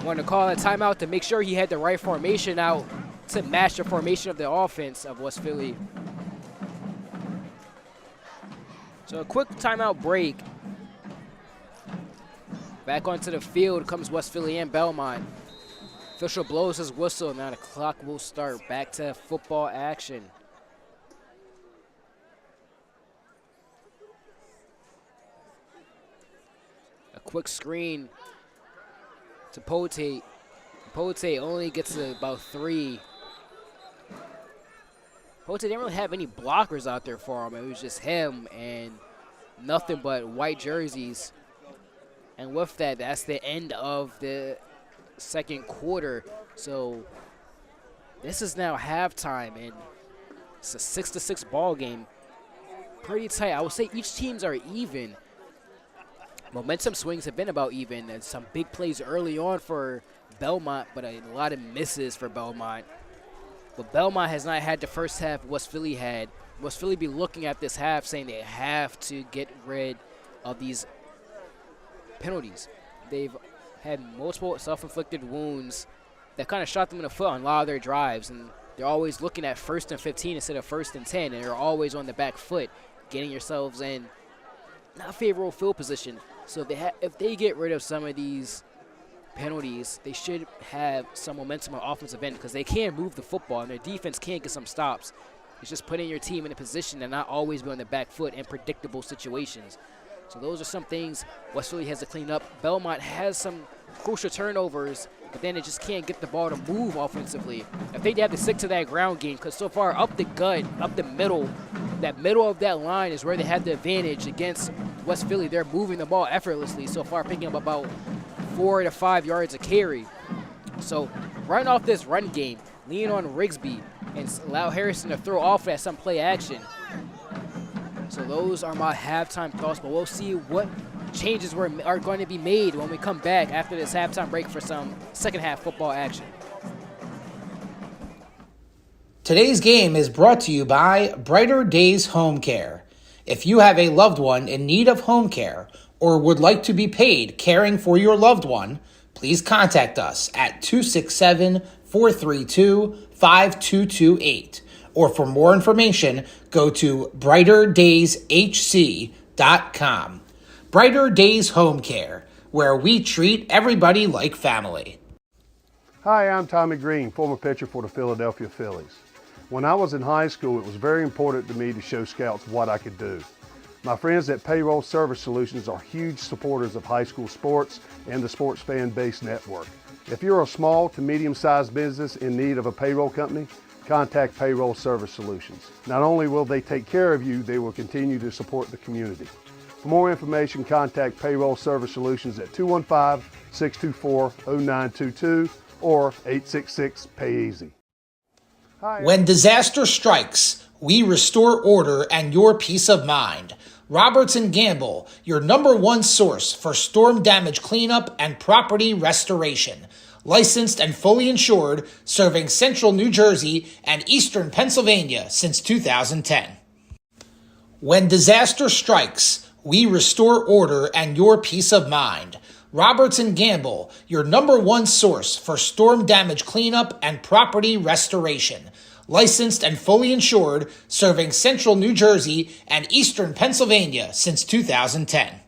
Wanted to call a timeout to make sure he had the right formation out to match the formation of the offense of West Philly. So a quick timeout break. Back onto the field comes West Philly and Belmont. Official blows his whistle. Now the clock will start. Back to football action. quick screen to Pote. Pote only gets to about 3. Pote didn't really have any blockers out there for him. It was just him and nothing but white jerseys. And with that, that's the end of the second quarter. So this is now halftime, and it's a 6-6 ball game. Pretty tight. I would say each teams are even. Momentum swings have been about even. And some big plays early on for Belmont, but a lot of misses for Belmont. But Belmont has not had the first half West Philly had. West Philly be looking at this half saying they have to get rid of these penalties. They've had multiple self-inflicted wounds that kind of shot them in the foot on a lot of their drives, and they're always looking at 1st and 15 instead of 1st and 10, and they're always on the back foot, getting yourselves in not favorable field position. So if they get rid of some of these penalties, they should have some momentum on offensive end because they can move the football and their defense can get some stops. It's just putting your team in a position to not always be on the back foot in predictable situations. So those are some things West Philly has to clean up. Belmont has some crucial turnovers, but then it just can't get the ball to move offensively. If they have to stick to that ground game, because so far up the gut, up the middle, that middle of that line is where they have the advantage against West Philly. They're moving the ball effortlessly so far, picking up about 4 to 5 yards a carry. So running off this run game, lean on Rigsby and allow Harrison to throw off at some play action. So those are my halftime thoughts, but we'll see what changes are going to be made when we come back after this halftime break for some second half football action. Today's game is brought to you by Brighter Days Home Care. If you have a loved one in need of home care or would like to be paid caring for your loved one, please contact us at 267-432-5228. Or for more information, go to brighterdays.hc.com. Brighter Days Home Care, where we treat everybody like family. Hi, I'm Tommy Green, former pitcher for the Philadelphia Phillies. When I was in high school, it was very important to me to show scouts what I could do. My friends at Payroll Service Solutions are huge supporters of high school sports and the Sports Fan Base Network. If you're a small to medium-sized business in need of a payroll company, contact Payroll Service Solutions. Not only will they take care of you, they will continue to support the community. For more information, contact Payroll Service Solutions at 215-624-0922 or 866-PAY-EASY. When disaster strikes, we restore order and your peace of mind. Roberts & Gamble, your #1 source for storm damage cleanup and property restoration. Licensed and fully insured, serving central New Jersey and eastern Pennsylvania since 2010. When disaster strikes, we restore order and your peace of mind. Roberts & Gamble, your #1 source for storm damage cleanup and property restoration. Licensed and fully insured, serving central New Jersey and eastern Pennsylvania since 2010.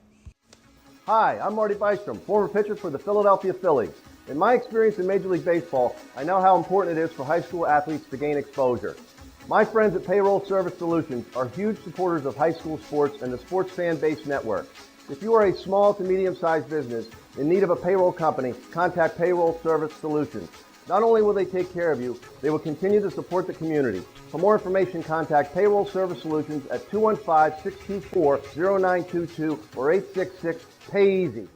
Hi, I'm Marty Bystrom, former pitcher for the Philadelphia Phillies. In my experience in Major League Baseball, I know how important it is for high school athletes to gain exposure. My friends at Payroll Service Solutions are huge supporters of high school sports and the Sports Fan Base Network. If you are a small to medium-sized business in need of a payroll company, contact Payroll Service Solutions. Not only will they take care of you, they will continue to support the community. For more information, contact Payroll Service Solutions at 215-624-0922 or 866-PAY-EASY.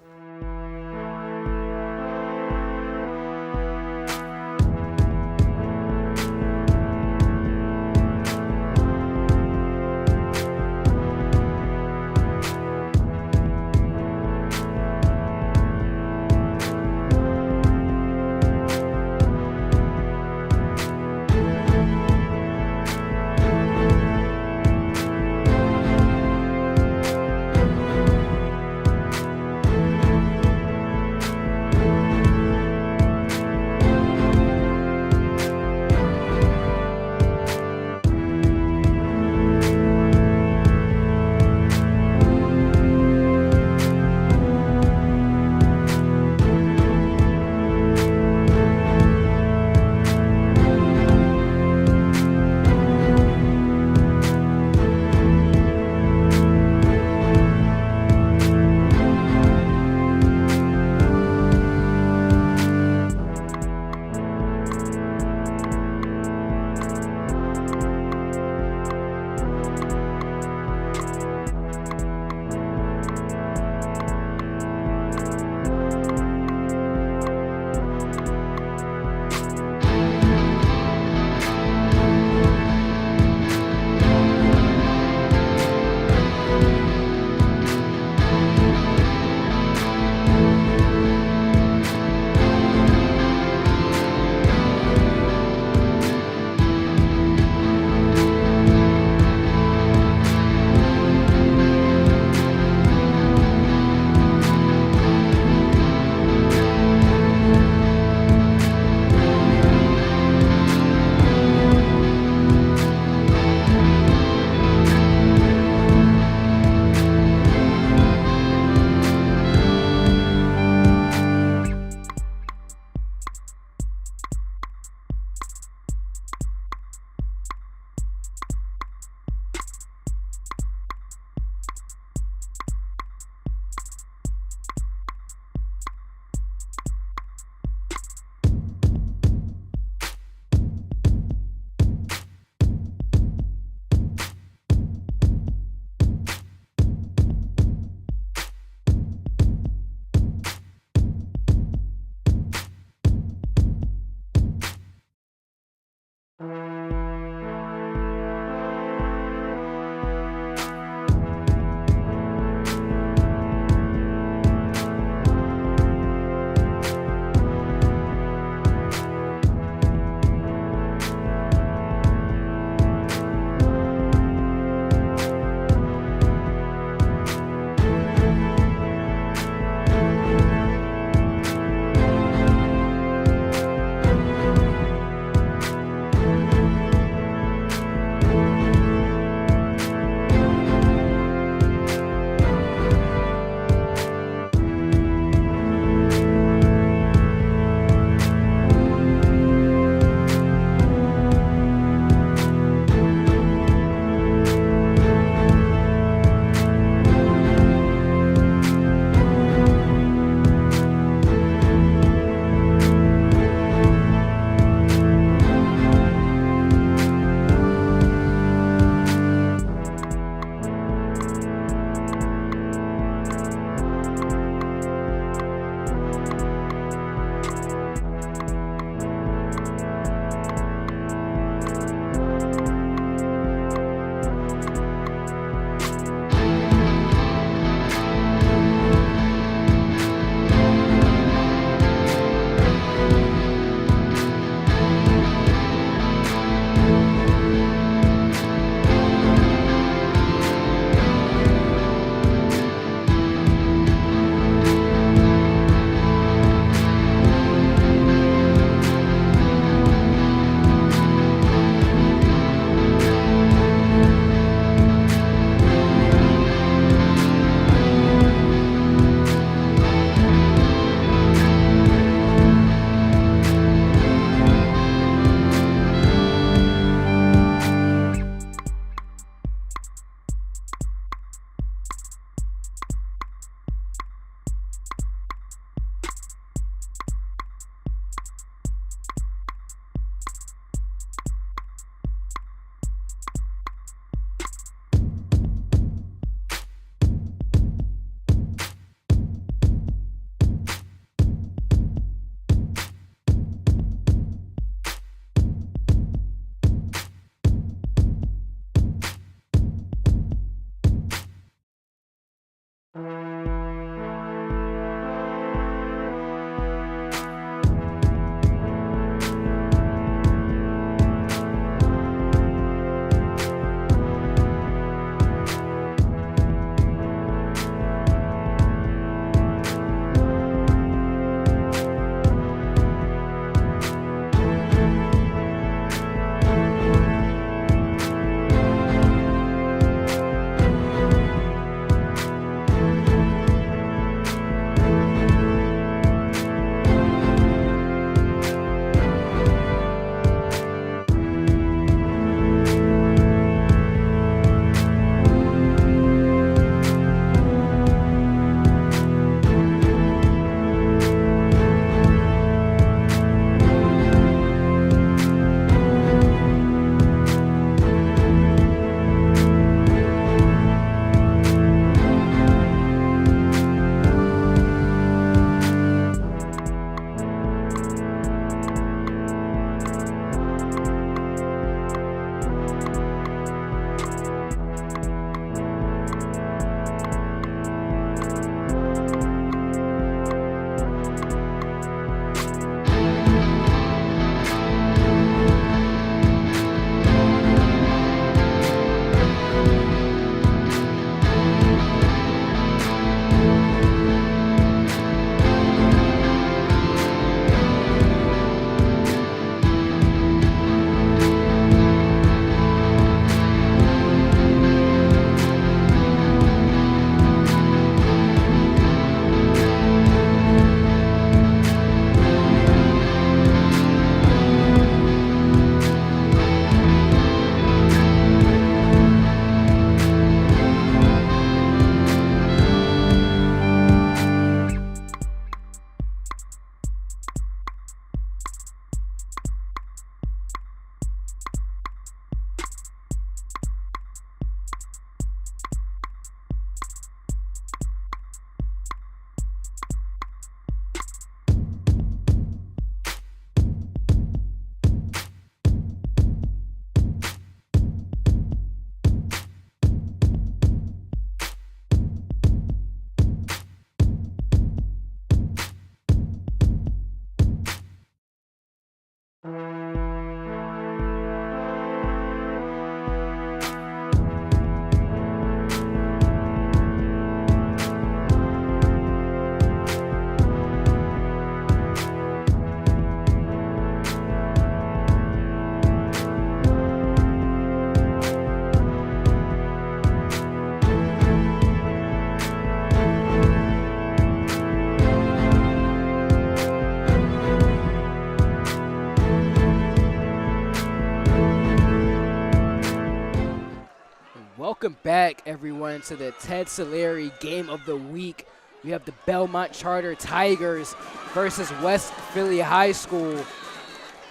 Welcome back, everyone, to the Ted Silary Game of the Week. We have the Belmont Charter Tigers versus West Philly High School.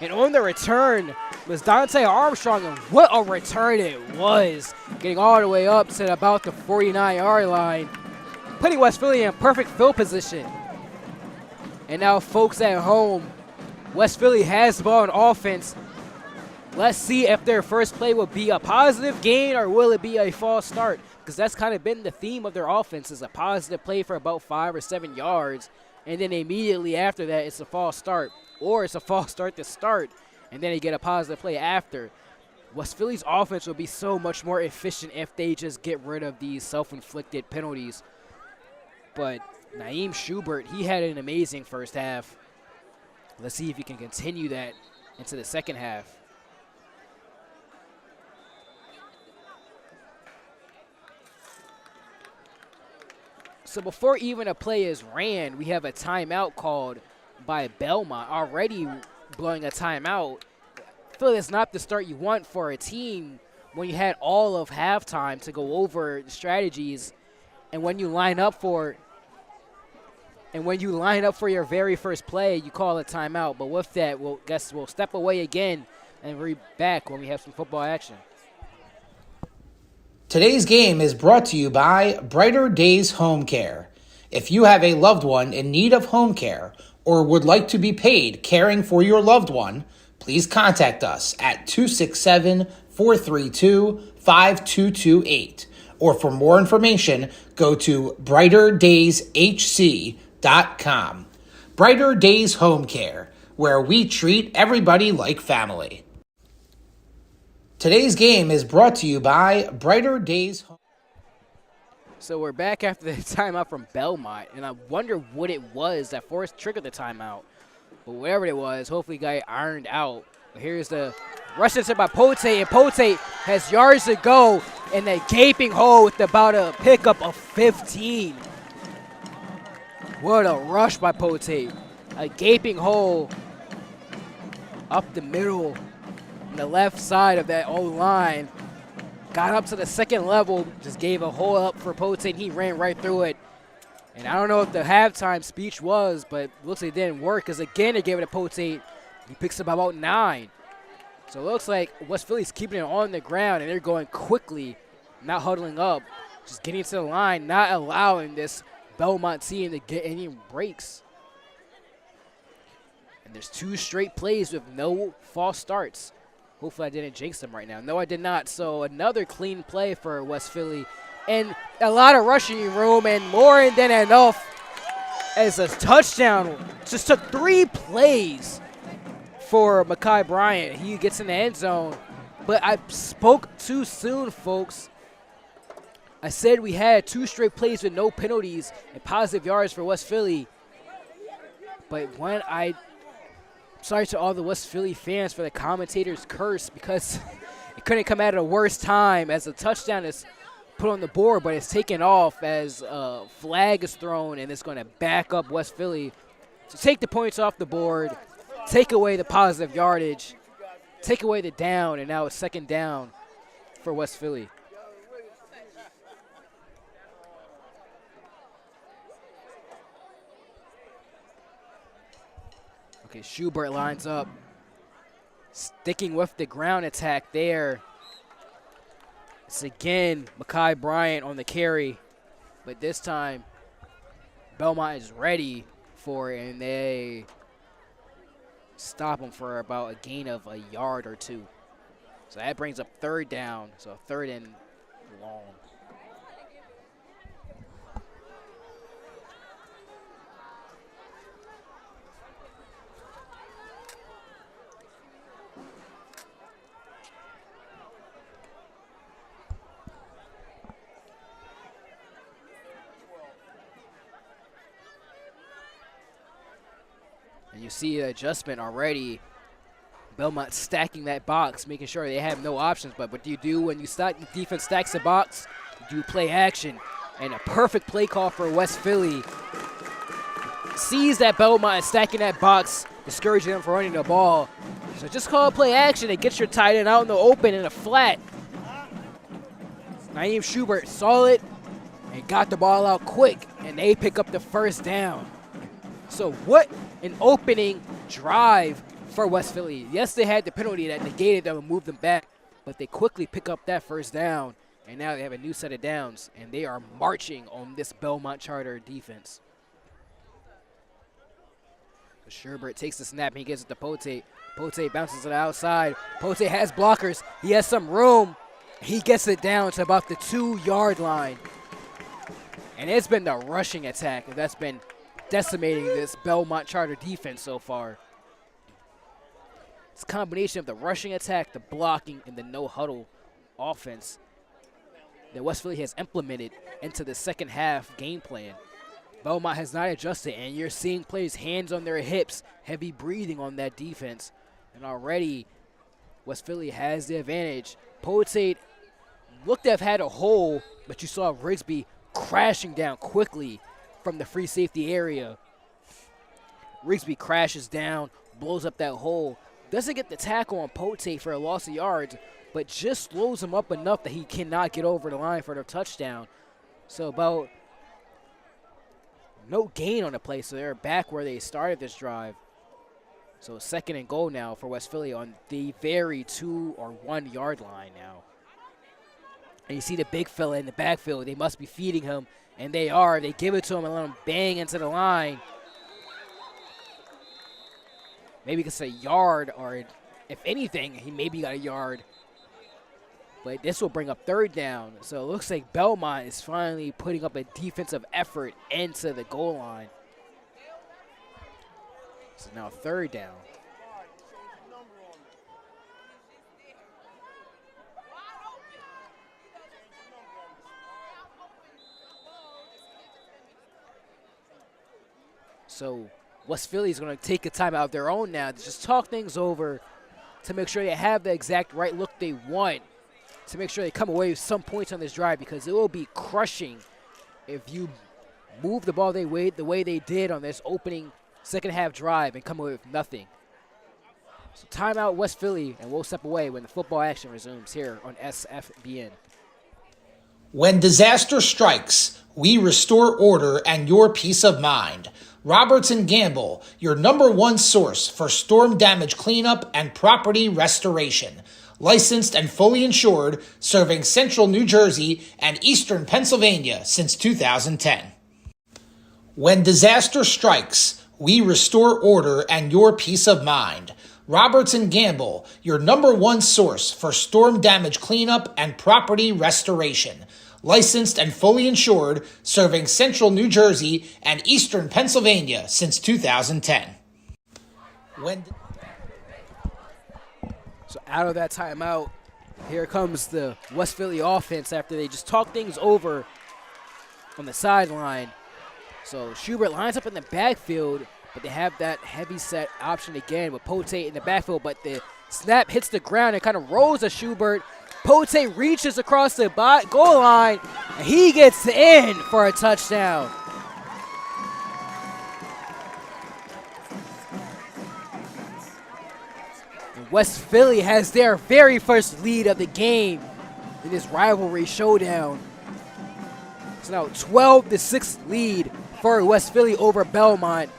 And on the return was Dante Armstrong, and what a return it was. Getting all the way up to about the 49-yard line, putting West Philly in perfect field position. And now, folks at home, West Philly has the ball on offense. Let's see if their first play will be a positive gain or will it be a false start, because that's kind of been the theme of their offense, is a positive play for about 5 or 7 yards, and then immediately after that it's a false start, or it's a false start to start, and then they get a positive play after. West Philly's offense will be so much more efficient if they just get rid of these self-inflicted penalties. But Naeem Schubert, he had an amazing first half. Let's see if he can continue that into the second half. So before even a play is ran, we have a timeout called by Belmont, already blowing a timeout. I feel that's not the start you want for a team when you had all of halftime to go over the strategies, and when you line up for your very first play, you call a timeout. But with that, we'll step away again and be back when we have some football action. Today's game is brought to you by Brighter Days Home Care. If you have a loved one in need of home care or would like to be paid caring for your loved one, please contact us at 267-432-5228. Or for more information, go to brighterdays.hc.com. Brighter Days Home Care, where we treat everybody like family. Today's game is brought to you by Brighter Days Home. So we're back after the timeout from Belmont, and I wonder what it was that triggered the timeout. But whatever it was, hopefully got it ironed out. But here's the rush into by Pote, and Pote has yards to go in that gaping hole with about a pickup of 15. What a rush by Pote. A gaping hole up the middle on the left side of that O-line. Got up to the second level, just gave a hole up for Pote, and he ran right through it. And I don't know what the halftime speech was, but it looks like it didn't work, because again they gave it to Pote. He picks up about 9. So it looks like West Philly's keeping it on the ground, and they're going quickly, not huddling up, just getting to the line, not allowing this Belmont team to get any breaks. And there's 2 straight plays with no false starts. Hopefully I didn't jinx them right now. No, I did not. So another clean play for West Philly. And a lot of rushing room, and more than enough as a touchdown. Just took 3 plays for Mekhi Bryant. He gets in the end zone. But I spoke too soon, folks. I said we had 2 straight plays with no penalties and positive yards for West Philly. But when sorry to all the West Philly fans for the commentator's curse, because it couldn't come at a worse time as a touchdown is put on the board, but it's taken off as a flag is thrown, and it's going to back up West Philly to take the points off the board, take away the positive yardage, take away the down, and now it's second down for West Philly. Okay, Schubert lines up, sticking with the ground attack there. It's again Mekhi Bryant on the carry, but this time Belmont is ready for it, and they stop him for about a gain of a yard or 2. So that brings up third down, so 3rd and long. And you see the adjustment already. Belmont stacking that box, making sure they have no options. But what do you do when the defense stacks the box? You do play action. And a perfect play call for West Philly. Sees that Belmont is stacking that box, discouraging them from running the ball. So just call play action and get your tight end out in the open in a flat. Naeem Schubert saw it and got the ball out quick, and they pick up the first down. So what an opening drive for West Philly. Yes, they had the penalty that negated them and moved them back, but they quickly pick up that first down, and now they have a new set of downs, and they are marching on this Belmont Charter defense. So Schubert takes the snap, and he gives it to Pote. Pote bounces to the outside. Pote has blockers. He has some room. He gets it down to about the 2-yard line. And it's been the rushing attack that's been decimating this Belmont Charter defense so far. It's a combination of the rushing attack, the blocking, and the no-huddle offense that West Philly has implemented into the second half game plan. Belmont has not adjusted, and you're seeing players hands on their hips, heavy breathing on that defense. And already West Philly has the advantage. Pote looked to have had a hole, but you saw Rigsby crashing down quickly from the free safety area. Rigsby crashes down, blows up that hole. Doesn't get the tackle on Pote for a loss of yards, but just slows him up enough that he cannot get over the line for the touchdown. So about no gain on the play, so they're back where they started this drive. So 2nd and goal now for West Philly on the very 2 or 1 yard line now. And you see the big fella in the backfield. They must be feeding him, and they are. They give it to him and let him bang into the line. Maybe it's a yard, or if anything, he maybe got a yard. But this will bring up 3rd down. So it looks like Belmont is finally putting up a defensive effort into the goal line. So now 3rd down. So West Philly is going to take a time out of their own now to just talk things over, to make sure they have the exact right look they want, to make sure they come away with some points on this drive, because it will be crushing if you move the ball the way they did on this opening second half drive and come away with nothing. So timeout West Philly, and we'll step away when the football action resumes here on SFBN. When disaster strikes, we restore order and your peace of mind. Roberts & Gamble, your #1 source for storm damage cleanup and property restoration. Licensed and fully insured, serving central New Jersey and eastern Pennsylvania since 2010. When disaster strikes, we restore order and your peace of mind. Roberts & Gamble, your #1 source for storm damage cleanup and property restoration. Licensed and fully insured, serving central New Jersey and eastern Pennsylvania since 2010. So out of that timeout, here comes the West Philly offense after they just talk things over on the sideline. So Schubert lines up in the backfield, but they have that heavy set option again with Pote in the backfield, but the snap hits the ground and kind of rolls to Schubert. Pote reaches across the goal line, and he gets in for a touchdown. And West Philly has their very first lead of the game in this rivalry showdown. It's now 12-6 lead for West Philly over Belmont.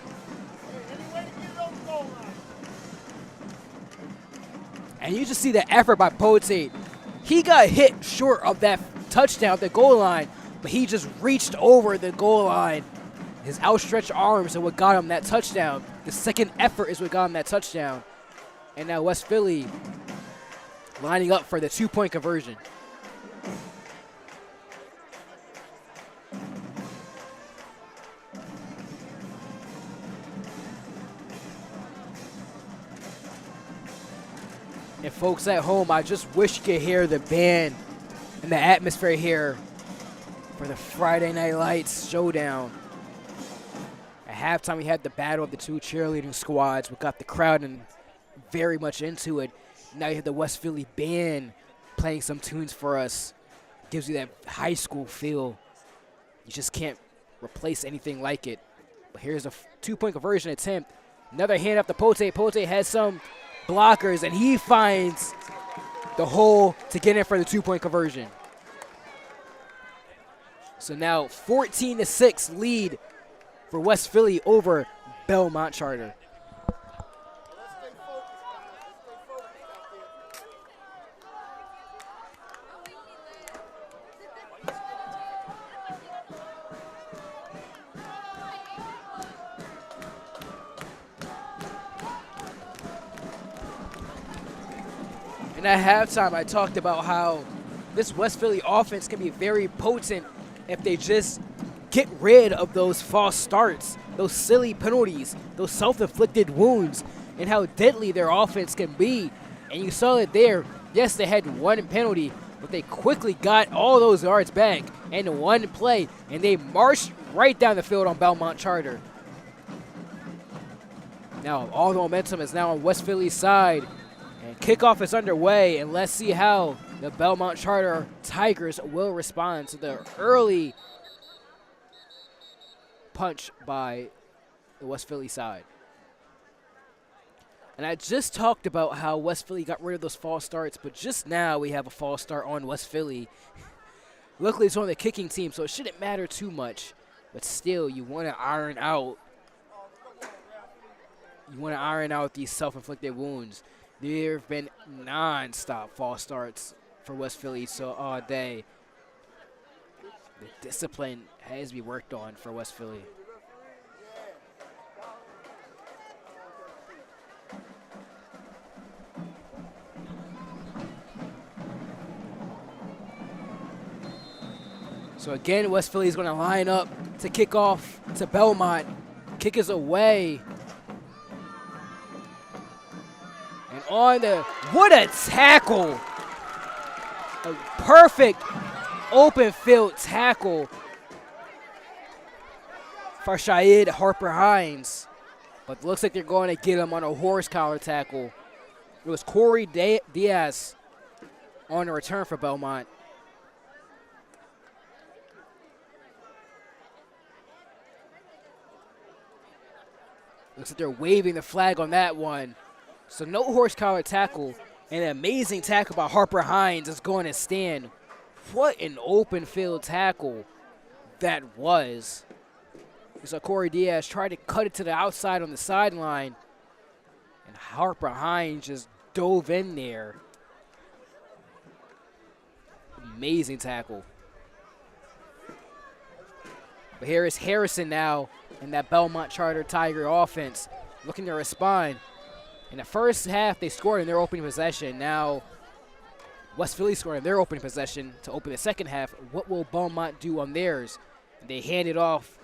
And you just see the effort by Pote. He got hit short of that touchdown at the goal line, but he just reached over the goal line. His outstretched arms are what got him that touchdown. The second effort is what got him that touchdown. And now West Philly lining up for the 2-point conversion. And folks at home, I just wish you could hear the band and the atmosphere here for the Friday Night Lights showdown. At halftime, we had the battle of the 2 cheerleading squads. We got the crowd and very much into it. Now you have the West Philly band playing some tunes for us. Gives you that high school feel. You just can't replace anything like it. But here's a 2-point conversion attempt. Another hand up to Pote. Pote has some blockers, and he finds the hole to get in for the 2-point conversion. So now 14-6 lead for West Philly over Belmont Charter. And at halftime, I talked about how this West Philly offense can be very potent if they just get rid of those false starts, those silly penalties, those self-inflicted wounds, and how deadly their offense can be. And you saw it there. Yes, they had one penalty, but they quickly got all those yards back in one play, and they marched right down the field on Belmont Charter. Now, all the momentum is now on West Philly's side. And kickoff is underway, and let's see how the Belmont Charter Tigers will respond to the early punch by the West Philly side. And I just talked about how West Philly got rid of those false starts, but just now we have a false start on West Philly. Luckily, it's on the kicking team, so it shouldn't matter too much. But still, you want to iron out. You want to iron out these self-inflicted wounds. There have been non-stop false starts for West Philly, so all day the discipline has to be worked on for West Philly. So again, West Philly is going to line up to kick off to Belmont. Kick is away. On the, what a tackle. A perfect open field tackle for Shahid Harper-Hines. But looks like they're going to get him on a horse collar tackle. It was Corey Diaz on the return for Belmont. Looks like they're waving the flag on that one. So no horse collar tackle, and an amazing tackle by Harper-Hines is going to stand. What an open field tackle that was. So Corey Diaz tried to cut it to the outside on the sideline, and Harper-Hines just dove in there. Amazing tackle. But here is Harrison now in that Belmont Charter Tiger offense, looking to respond. In the first half, they scored in their opening possession. Now, West Philly scored in their opening possession to open the second half. What will Belmont do on theirs? They hand it off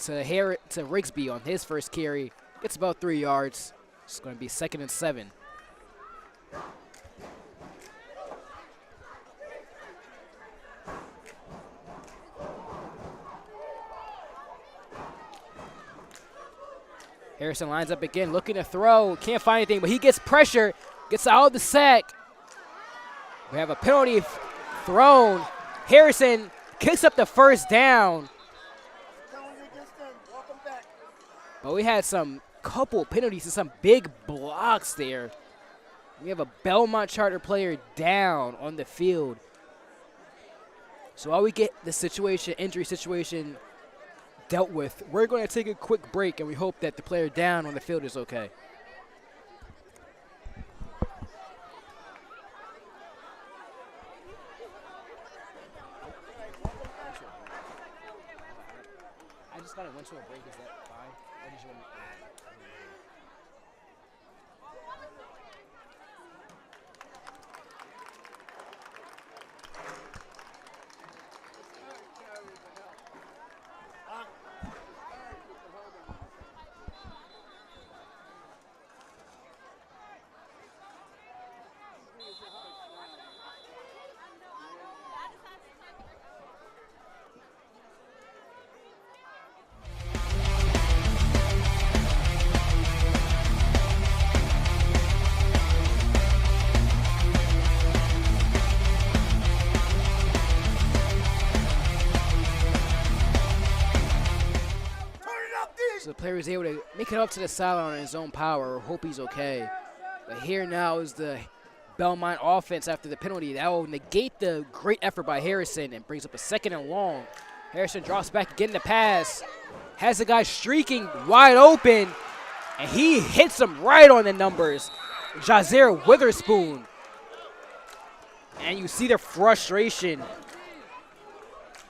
to Rigsby on his first carry. It's about 3 yards. It's going to be 2nd and 7. Harrison lines up again, looking to throw. Can't find anything, but he gets pressure, gets out of the sack. We have a penalty thrown. Harrison kicks up the first down. But we had some couple penalties and some big blocks there. We have a Belmont Charter player down on the field. So while we get the situation, injury situation dealt with, we're going to take a quick break, and we hope that the player down on the field is okay. I just kind of went to a break. Is that fine? Or did you want me? So the player is able to make it up to the sideline on his own power. Hope he's okay. But here now is the Belmont offense after the penalty. That will negate the great effort by Harrison and brings up a 2nd and long. Harrison drops back, getting the pass. Has the guy streaking wide open, and he hits him right on the numbers. Jazair Witherspoon. And you see the frustration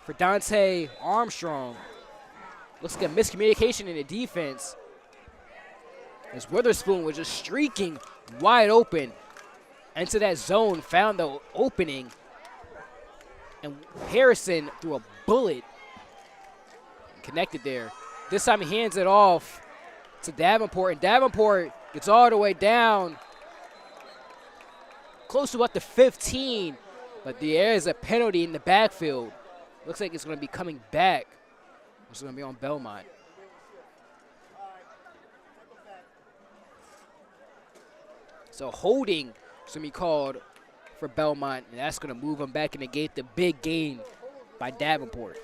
for Dante Armstrong. Looks like a miscommunication in the defense, as Witherspoon was just streaking wide open into that zone, found the opening, and Harrison threw a bullet and connected there. This time he hands it off to Davenport, and Davenport gets all the way down, close to about the 15, but there is a penalty in the backfield. Looks like it's going to be coming back. It's going to be on Belmont. So holding is going to be called for Belmont, and that's going to move them back and negate the big gain by Davenport.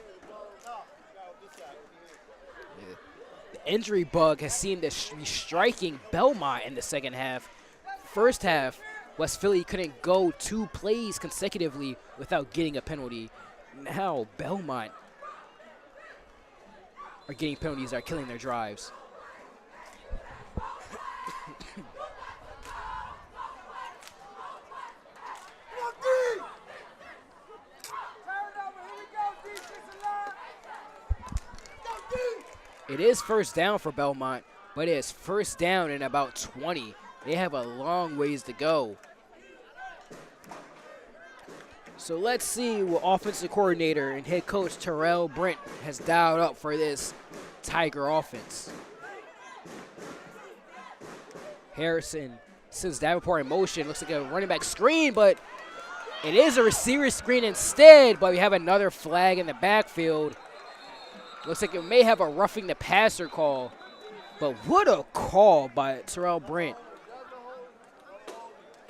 The injury bug has seemed to be striking Belmont in the second half. First half, West Philly couldn't go 2 plays consecutively without getting a penalty. Now Belmont are getting penalties that are killing their drives. It is first down for Belmont, but it is first down in about 20. They have a long ways to go. So let's see what offensive coordinator and head coach Terrell Brent has dialed up for this Tiger offense. Harrison sends Davenport in motion. Looks like a running back screen, but it is a receiver screen instead, but we have another flag in the backfield. Looks like it may have a roughing the passer call, but what a call by Terrell Brent.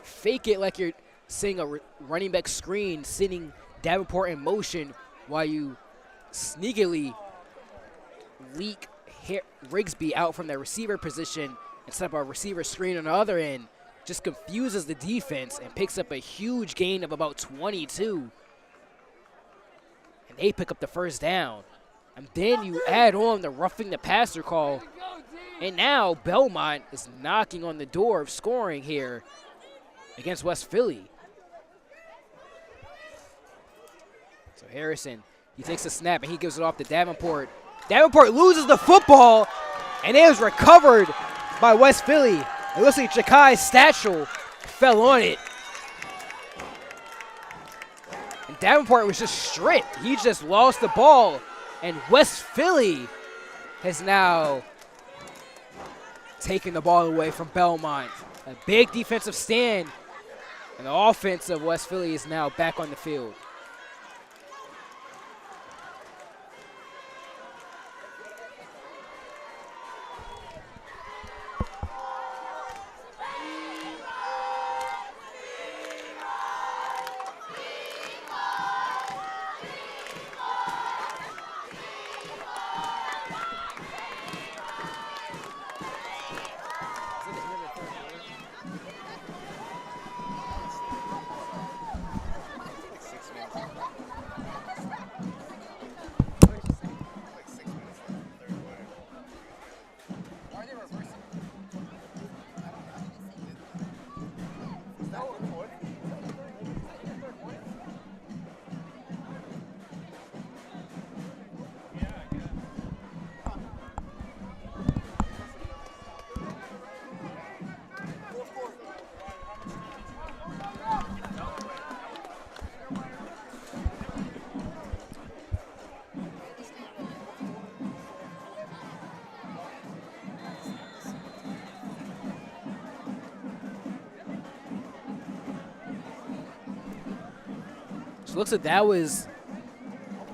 Fake it like you're seeing a running back screen, sending Davenport in motion while you sneakily leak Rigsby out from the receiver position and set up a receiver screen on the other end. Just confuses the defense and picks up a huge gain of about 22. And they pick up the first down. And then you add on the roughing the passer call. And now Belmont is knocking on the door of scoring here against West Philly. So Harrison, he takes a snap and he gives it off to Davenport. Davenport loses the football, and it was recovered by West Philly. It looks like Jakai Statchel fell on it. And Davenport was just stripped. He just lost the ball. And West Philly has now taken the ball away from Belmont. A big defensive stand. And the offense of West Philly is now back on the field. Looks like that was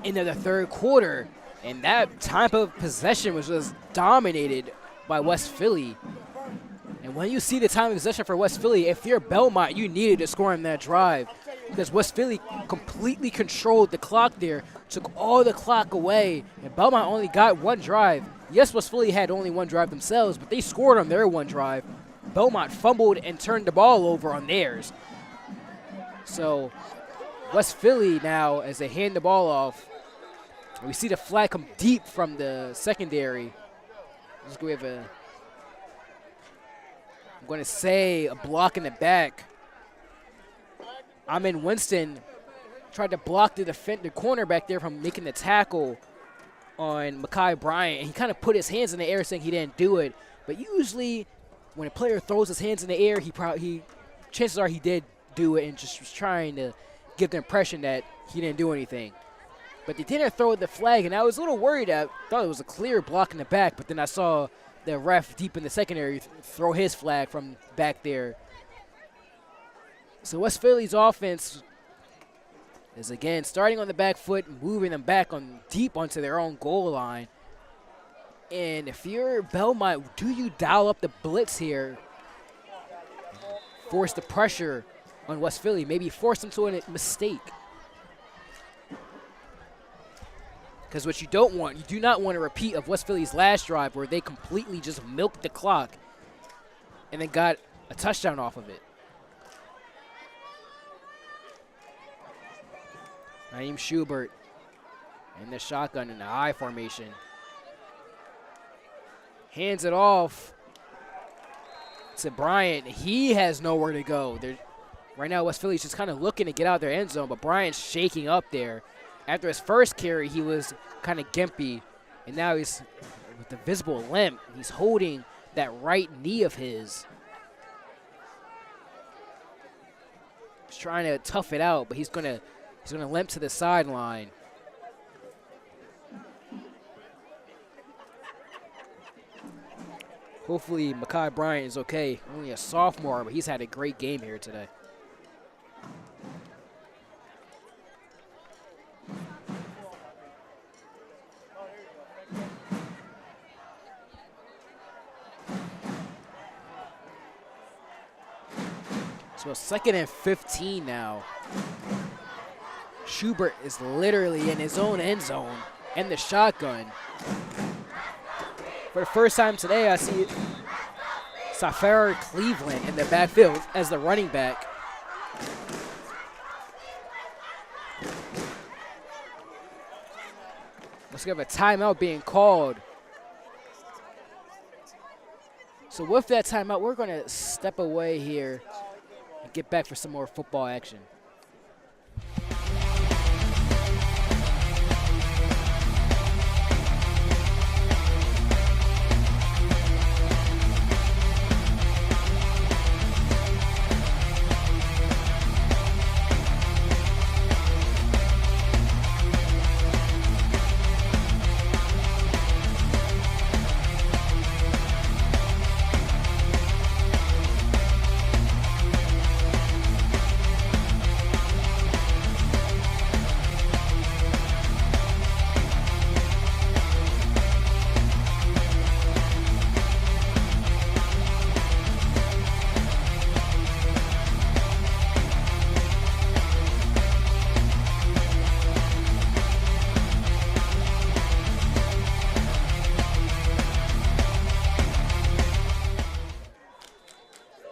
into the third quarter, and that type of possession was just dominated by West Philly. And when you see the time of possession for West Philly, if you're Belmont, you needed to score in that drive because West Philly completely controlled the clock there, took all the clock away, and Belmont only got one drive. Yes, West Philly had only one drive themselves, but they scored on their one drive. Belmont fumbled and turned the ball over on theirs. So West Philly now, as they hand the ball off, we see the flag come deep from the secondary. Just go have a, I'm going to say a block in the back. Amin Winston tried to block the cornerback there from making the tackle on Mekhi Bryant, and he kind of put his hands in the air saying he didn't do it. But usually when a player throws his hands in the air, chances are he did do it and just was trying to give the impression that he didn't do anything. But they didn't throw the flag, and I was a little worried. I thought it was a clear block in the back, but then I saw the ref deep in the secondary throw his flag from back there. So West Philly's offense is, again, starting on the back foot, moving them back on deep onto their own goal line. And if you're Belmont, do you dial up the blitz here? Force the pressure on West Philly, maybe force them to a mistake. Because what you don't want, you do not want a repeat of West Philly's last drive where they completely just milked the clock and then got a touchdown off of it. Naeem Schubert in the shotgun in the I formation. Hands it off to Bryant. He has nowhere to go. Right now, West Philly's just kind of looking to get out of their end zone, but Bryant's shaking up there. After his first carry, he was kind of gimpy, and now he's with a visible limp. He's holding that right knee of his. He's trying to tough it out, but he's gonna limp to the sideline. Hopefully Mekhi Bryant is okay. Only a sophomore, but he's had a great game here today. So 2nd and 15 now. Schubert is literally in his own end zone in the shotgun. For the first time today, I see Silary Cleveland in the backfield as the running back. Let's get a timeout being called. So with that timeout, we're going to step away here and get back for some more football action.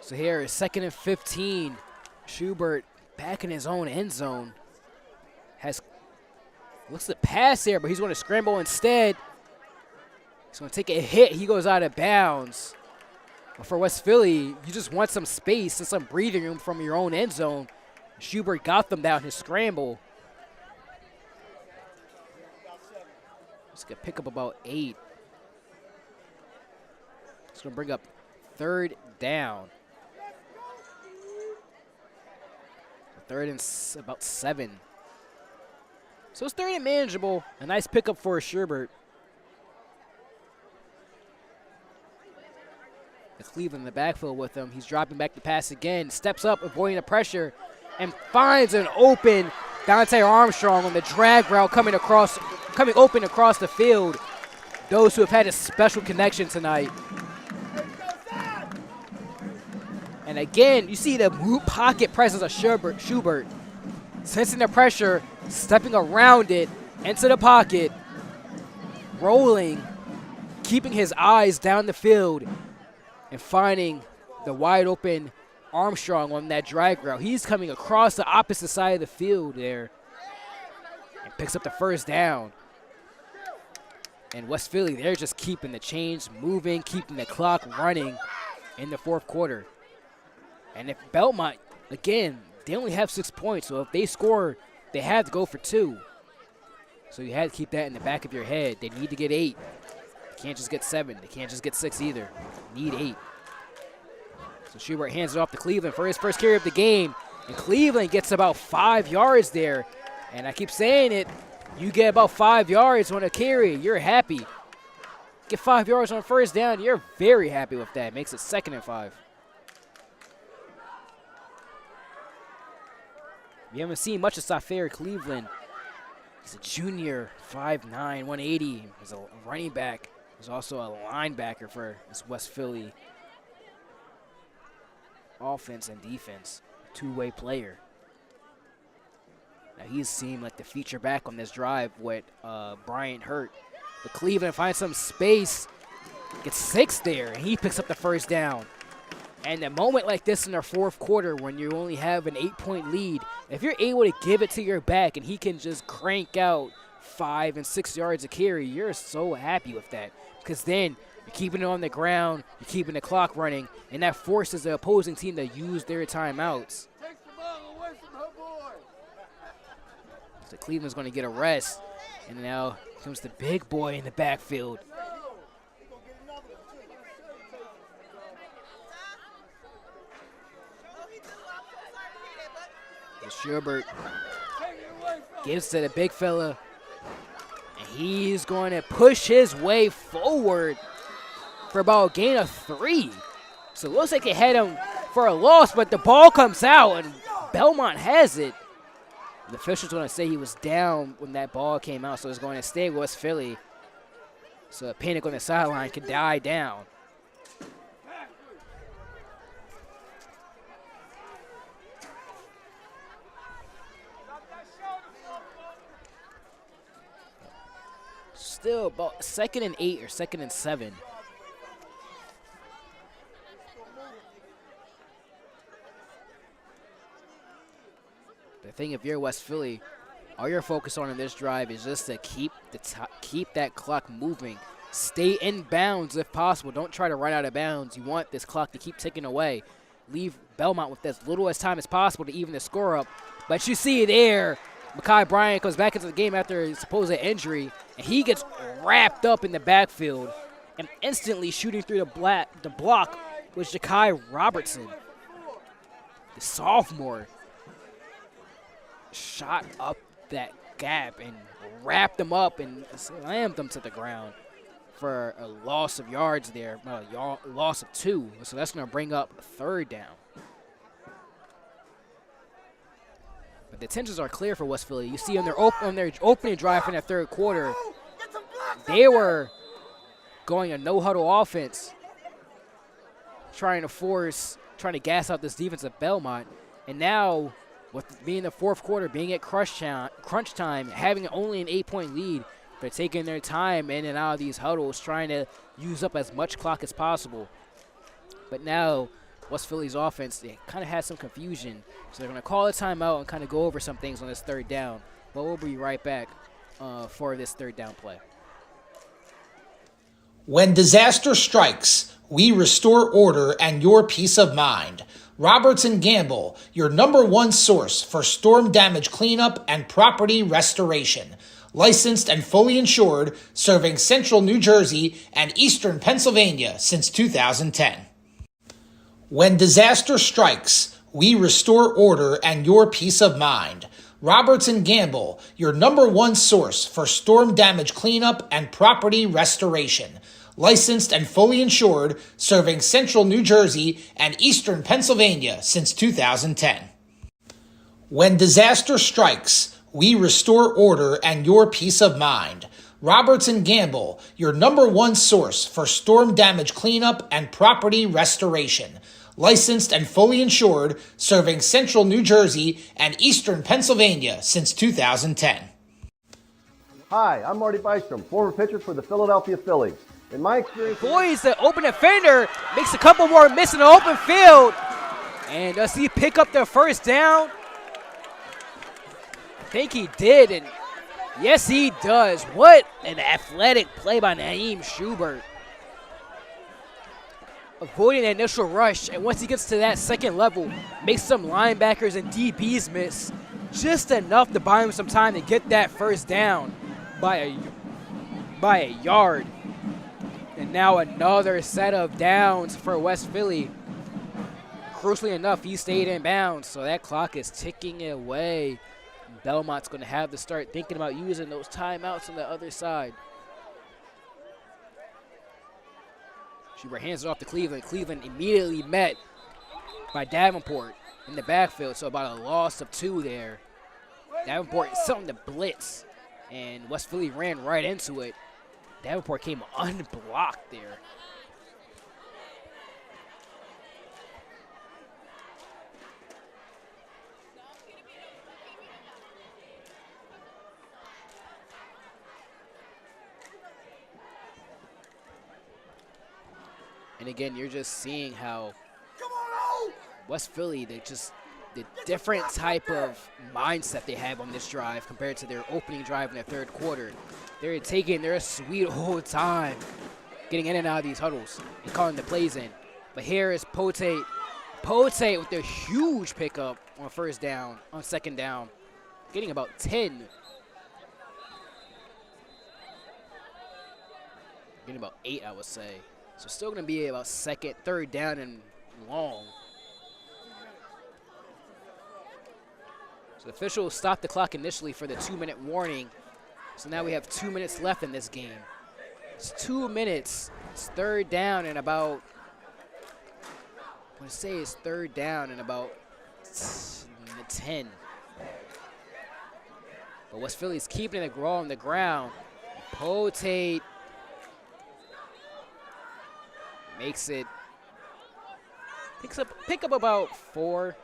So here is 2nd and 15. Schubert back in his own end zone. Looks to pass here, but he's going to scramble instead. He's going to take a hit. He goes out of bounds. But for West Philly, you just want some space and some breathing room from your own end zone. Schubert got them down his scramble. He's going to pick up about 8. He's going to bring up 3rd down. 3rd and about 7. So it's 3rd and manageable. A nice pickup for Schubert. The Cleveland in the backfield with him. He's dropping back the pass again. Steps up, avoiding the pressure, and finds an open Dante Armstrong on the drag route coming open across the field. Those who have had a special connection tonight. And again, you see the pocket presence of Schubert. Sensing the pressure, stepping around it, into the pocket, rolling, keeping his eyes down the field, and finding the wide open Armstrong on that drag route. He's coming across the opposite side of the field there and picks up the first down. And West Philly, they're just keeping the chains moving, keeping the clock running in the fourth quarter. And if Belmont, again, they only have 6 points, so if they score, they have to go for 2. So you have to keep that in the back of your head. They need to get 8. They can't just get 7. They can't just get 6 either. Need 8. So Schubert hands it off to Cleveland for his first carry of the game. And Cleveland gets about 5 yards there. And I keep saying it, you get about 5 yards on a carry, you're happy. Get 5 yards on first down, you're very happy with that. Makes it 2nd and 5. We haven't seen much of Safair Cleveland. He's a junior, 5'9", 180. He's a running back. He's also a linebacker for this West Philly offense and defense. Two-way player. Now he's seemed like the feature back on this drive with Bryant hurt. But Cleveland finds some space, gets 6 there, and he picks up the first down. And a moment like this in our fourth quarter when you only have an 8-point lead, if you're able to give it to your back and he can just crank out 5 and 6 yards a carry, you're so happy with that. Because then you're keeping it on the ground, you're keeping the clock running, and that forces the opposing team to use their timeouts. So Cleveland's going to get a rest. And now comes the big boy in the backfield. Schubert gives to the big fella, and he's going to push his way forward for about a gain of 3. So it looks like they had him for a loss, but the ball comes out, and Belmont has it. The official's going to say he was down when that ball came out, so it's going to stay with West Philly. So the panic on the sideline can die down. Still about 2nd and 8 or 2nd and 7. The thing, if you're West Philly, all you're focused on in this drive is just to keep that clock moving. Stay in bounds if possible. Don't try to run out of bounds. You want this clock to keep ticking away. Leave Belmont with as little as time as possible to even the score up. But you see there, Mekhi Bryant comes back into the game after a supposed injury, and he gets wrapped up in the backfield, and instantly shooting through the block was Ja'Kai Robertson, the sophomore. Shot up that gap and wrapped him up and slammed him to the ground for a loss of yards there, loss of 2. So that's going to bring up 3rd down. But the tensions are clear for West Philly. You see on their opening drive in the third quarter, they were going a no-huddle offense, trying to gas out this defense of Belmont. And now, with being the fourth quarter, being at crunch time, having only an 8-point lead, they're taking their time in and out of these huddles, trying to use up as much clock as possible. But now, West Philly's offense, they kind of had some confusion. So they're going to call a timeout and kind of go over some things on this 3rd down. But we'll be right back for this 3rd down play. When disaster strikes, we restore order and your peace of mind. Roberts & Gamble, your #1 source for storm damage cleanup and property restoration. Licensed and fully insured, serving central New Jersey and eastern Pennsylvania since 2010. When disaster strikes, we restore order and your peace of mind. Roberts & Gamble, your #1 source for storm damage cleanup and property restoration. Licensed and fully insured, serving central New Jersey and eastern Pennsylvania since 2010. When disaster strikes, we restore order and your peace of mind. Roberts & Gamble, your #1 source for storm damage cleanup and property restoration. Licensed and fully insured, serving central New Jersey and eastern Pennsylvania since 2010. Hi, I'm Marty Bystrom, former pitcher for the Philadelphia Phillies. In my experience... Boys, the open defender makes a couple more miss in the open field. And does he pick up the first down? I think he did, and yes, he does. What an athletic play by Naeem Schubert. Avoiding the initial rush, and once he gets to that second level, makes some linebackers and DBs miss just enough to buy him some time to get that first down by a yard. And now another set of downs for West Philly. Crucially enough, he stayed in bounds, so that clock is ticking away. Belmont's going to have to start thinking about using those timeouts on the other side. Schubert hands it off to Cleveland. Cleveland immediately met by Davenport in the backfield, so about a loss of 2 there. Davenport is something to blitz, and West Philly ran right into it. Davenport came unblocked there. And again, you're just seeing how West Philly, the different type of mindset they have on this drive compared to their opening drive in the third quarter. They're taking their sweet old time getting in and out of these huddles and calling the plays in. But here is Pote. Pote with a huge pickup on first down, on second down, getting about 10. Getting about 8, I would say. So still going to be about third down and long. So the officials stopped the clock initially for the 2-minute warning. So now we have 2 minutes left in this game. It's 2 minutes. It's third down and about, I'm going to say it's third down and about 10. But West Philly's keeping it on the ground. Pote makes it, pick up about 4.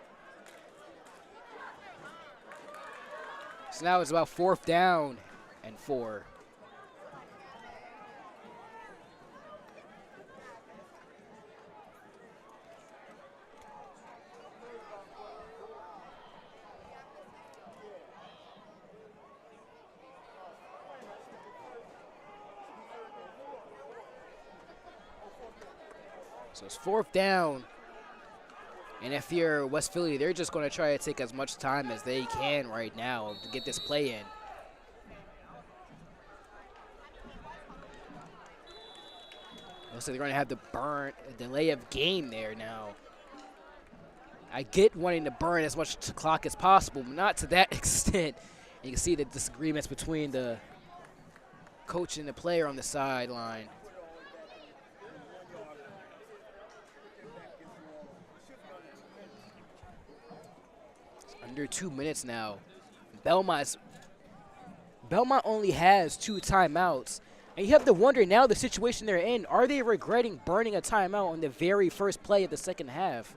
So now it's about 4th down and 4. So it's 4th down. And if you're West Philly, they're just going to try to take as much time as they can right now to get this play in. So they're going to have to burn a delay of game there now. I get wanting to burn as much clock as possible, but not to that extent. You can see the disagreements between the coach and the player on the sideline. Under 2 minutes now. Belmont only has 2 timeouts. And you have to wonder now the situation they're in, are they regretting burning a timeout on the very first play of the second half?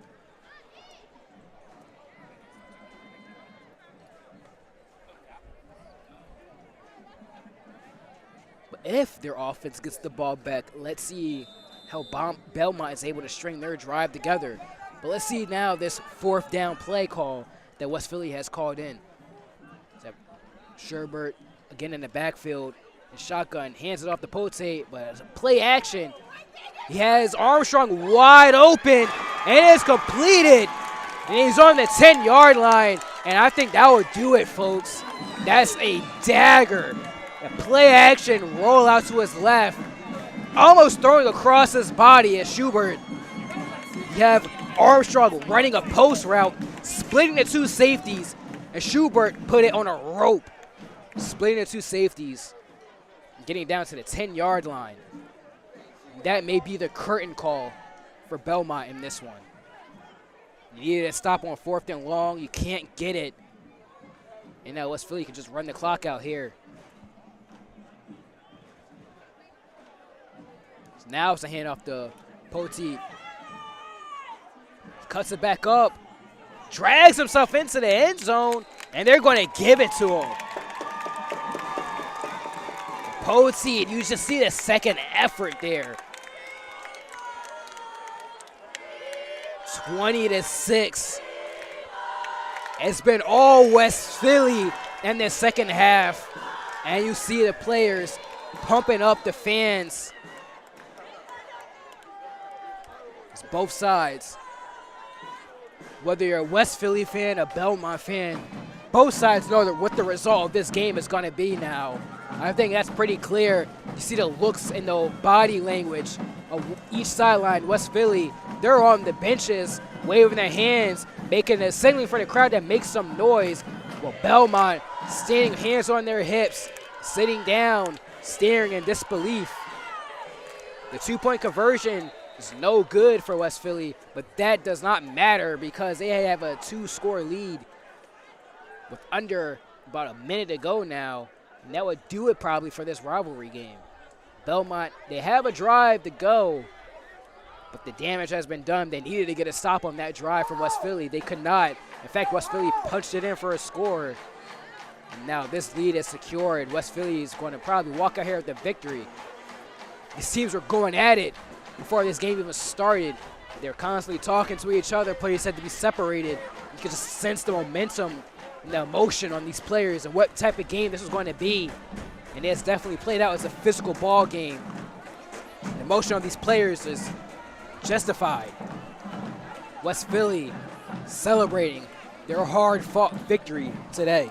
But if their offense gets the ball back, let's see how Belmont is able to string their drive together. But let's see now this 4th down play call that West Philly has called in. Schubert again in the backfield. And shotgun hands it off to Pote, but as a play action, he has Armstrong wide open, and it's completed. And he's on the 10-yard line, and I think that would do it, folks. That's a dagger. A play action roll out to his left, almost throwing across his body as Schubert. You have Armstrong running a post route, splitting the 2 safeties, and Schubert put it on a rope, splitting the 2 safeties. Getting down to the 10-yard line. That may be the curtain call for Belmont in this one. You needed a stop on 4th and long. You can't get it. And now West Philly can just run the clock out here. So now it's a handoff to Poteet. Cuts it back up. Drags himself into the end zone. And they're going to give it to him. Poteet, you just see the second effort there. 20-6. It's been all West Philly in the second half. And you see the players pumping up the fans. It's both sides. Whether you're a West Philly fan, a Belmont fan, both sides know that what the result of this game is going to be now. I think that's pretty clear. You see the looks and the body language of each sideline. West Philly, they're on the benches, waving their hands, making a signaling for the crowd that makes some noise. Well, Belmont standing, hands on their hips, sitting down, staring in disbelief. The two-point conversion is no good for West Philly, but that does not matter because they have a 2-score lead with under about a minute to go now, and that would do it probably for this rivalry game. Belmont, they have a drive to go, but the damage has been done. They needed to get a stop on that drive from West Philly. They could not. In fact, West Philly punched it in for a score. And now this lead is secured. West Philly is going to probably walk out here with the victory. These teams were going at it before this game even started. They're constantly talking to each other. Players had to be separated. You could just sense the momentum and the emotion on these players and what type of game this was going to be. And it's definitely played out as a physical ball game. The emotion on these players is justified. West Philly celebrating their hard-fought victory today.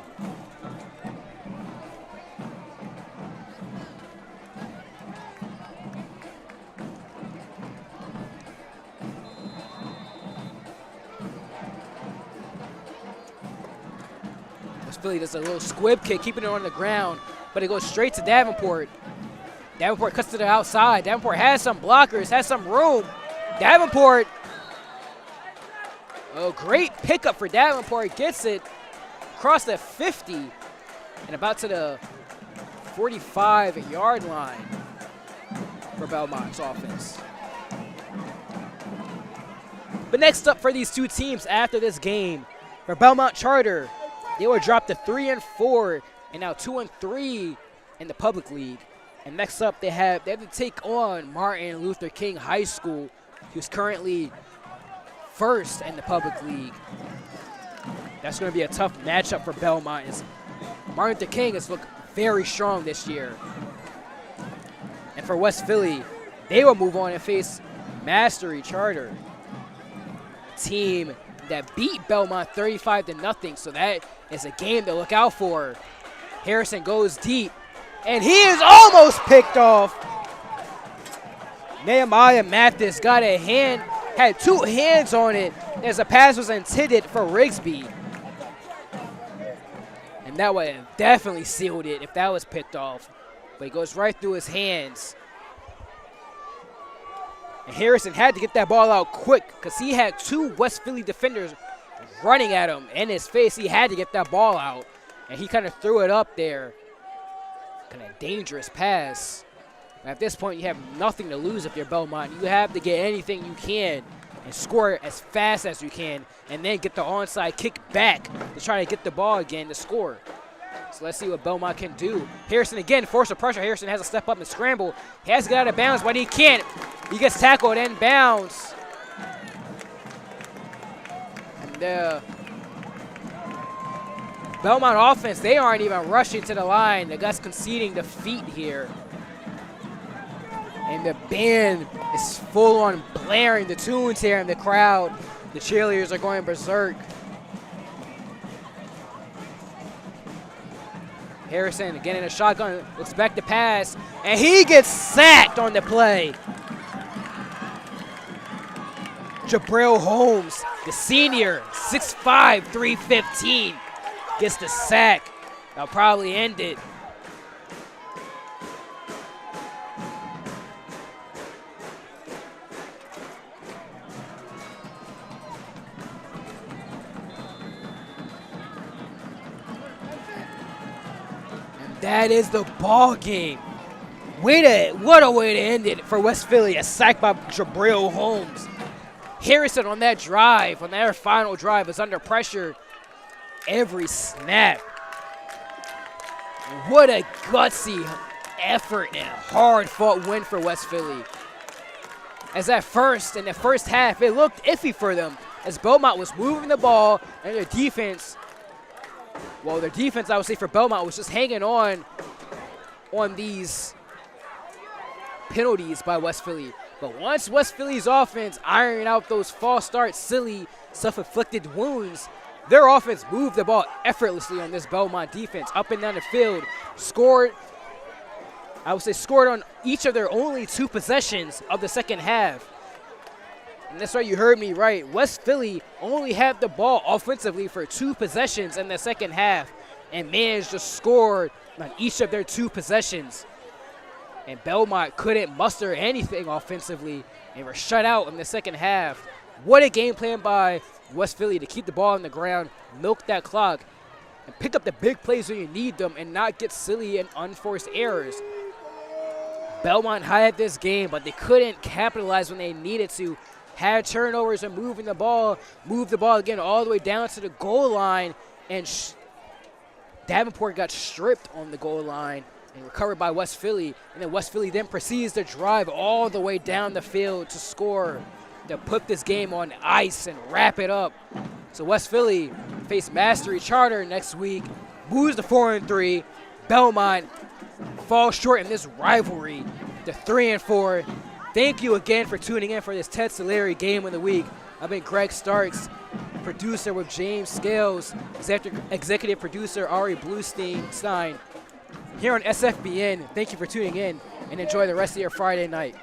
West Philly does a little squib kick, keeping it on the ground, but it goes straight to Davenport. Davenport cuts to the outside. Davenport has some blockers, has some room. Davenport, oh, great pickup for Davenport. Gets it across the 50 and about to the 45-yard line for Belmont's offense. But next up for these two teams after this game, for Belmont Charter, they were dropped to 3-4 and now 2-3 in the public league. And next up, they have to take on Martin Luther King High School, who's currently first in the public league. That's going to be a tough matchup for Belmont. Martin Luther King has looked very strong this year. And for West Philly, they will move on and face Mastery Charter, a team that beat Belmont 35-0. So that is a game to look out for. Harrison goes deep, and he is almost picked off. Nehemiah Mathis got a hand, had two hands on it as the pass was intended for Rigsby. And that would have definitely sealed it if that was picked off. But it goes right through his hands. And Harrison had to get that ball out quick because he had two West Philly defenders running at him in his face. He had to get that ball out, and he kind of threw it up there. Kind of dangerous pass. At this point, you have nothing to lose if you're Belmont. You have to get anything you can and score as fast as you can, and then get the onside kick back to try to get the ball again to score. So let's see what Belmont can do. Harrison again, force of pressure. Harrison has to step up and scramble. He has to get out of bounds, but he can't. He gets tackled in bounds. And the Belmont offense, they aren't even rushing to the line. The guys conceding defeat here. And the band is full on blaring the tunes here in the crowd. The cheerleaders are going berserk. Harrison again in a shotgun, looks back to pass, and he gets sacked on the play. Jabril Holmes, the senior, 6'5", 315, gets the sack. That'll probably end it. That is the ball game. What a way to end it for West Philly. A sack by Jabril Holmes. Harrison on that drive, on their final drive, is under pressure every snap. What a gutsy effort and hard-fought win for West Philly. as at first, in the first half, it looked iffy for them as Belmont was moving the ball and their defense, well, their defense, I would say, for Belmont was just hanging on these penalties by West Philly. But once West Philly's offense ironed out those false starts, silly, self-inflicted wounds, their offense moved the ball effortlessly on this Belmont defense, up and down the field, scored on each of their only 2 possessions of the second half. And that's right, you heard me right. West Philly only had the ball offensively for 2 possessions in the second half and managed to score on each of their 2 possessions. And Belmont couldn't muster anything offensively and were shut out in the second half. What a game plan by West Philly to keep the ball on the ground, milk that clock, and pick up the big plays when you need them and not get silly and unforced errors. Belmont had this game, but they couldn't capitalize when they needed to. Had turnovers and moved the ball again all the way down to the goal line, and Davenport got stripped on the goal line and recovered by West Philly. And then West Philly then proceeds to drive all the way down the field to score, to put this game on ice and wrap it up. So West Philly face Mastery Charter next week, moves to 4-3. Belmont falls short in this rivalry to 3-4. Thank you again for tuning in for this Ted Silary Game of the Week. I've been Greg Starks, producer with James Scales, executive producer Ari Bluestein. Here on SFBN, thank you for tuning in and enjoy the rest of your Friday night.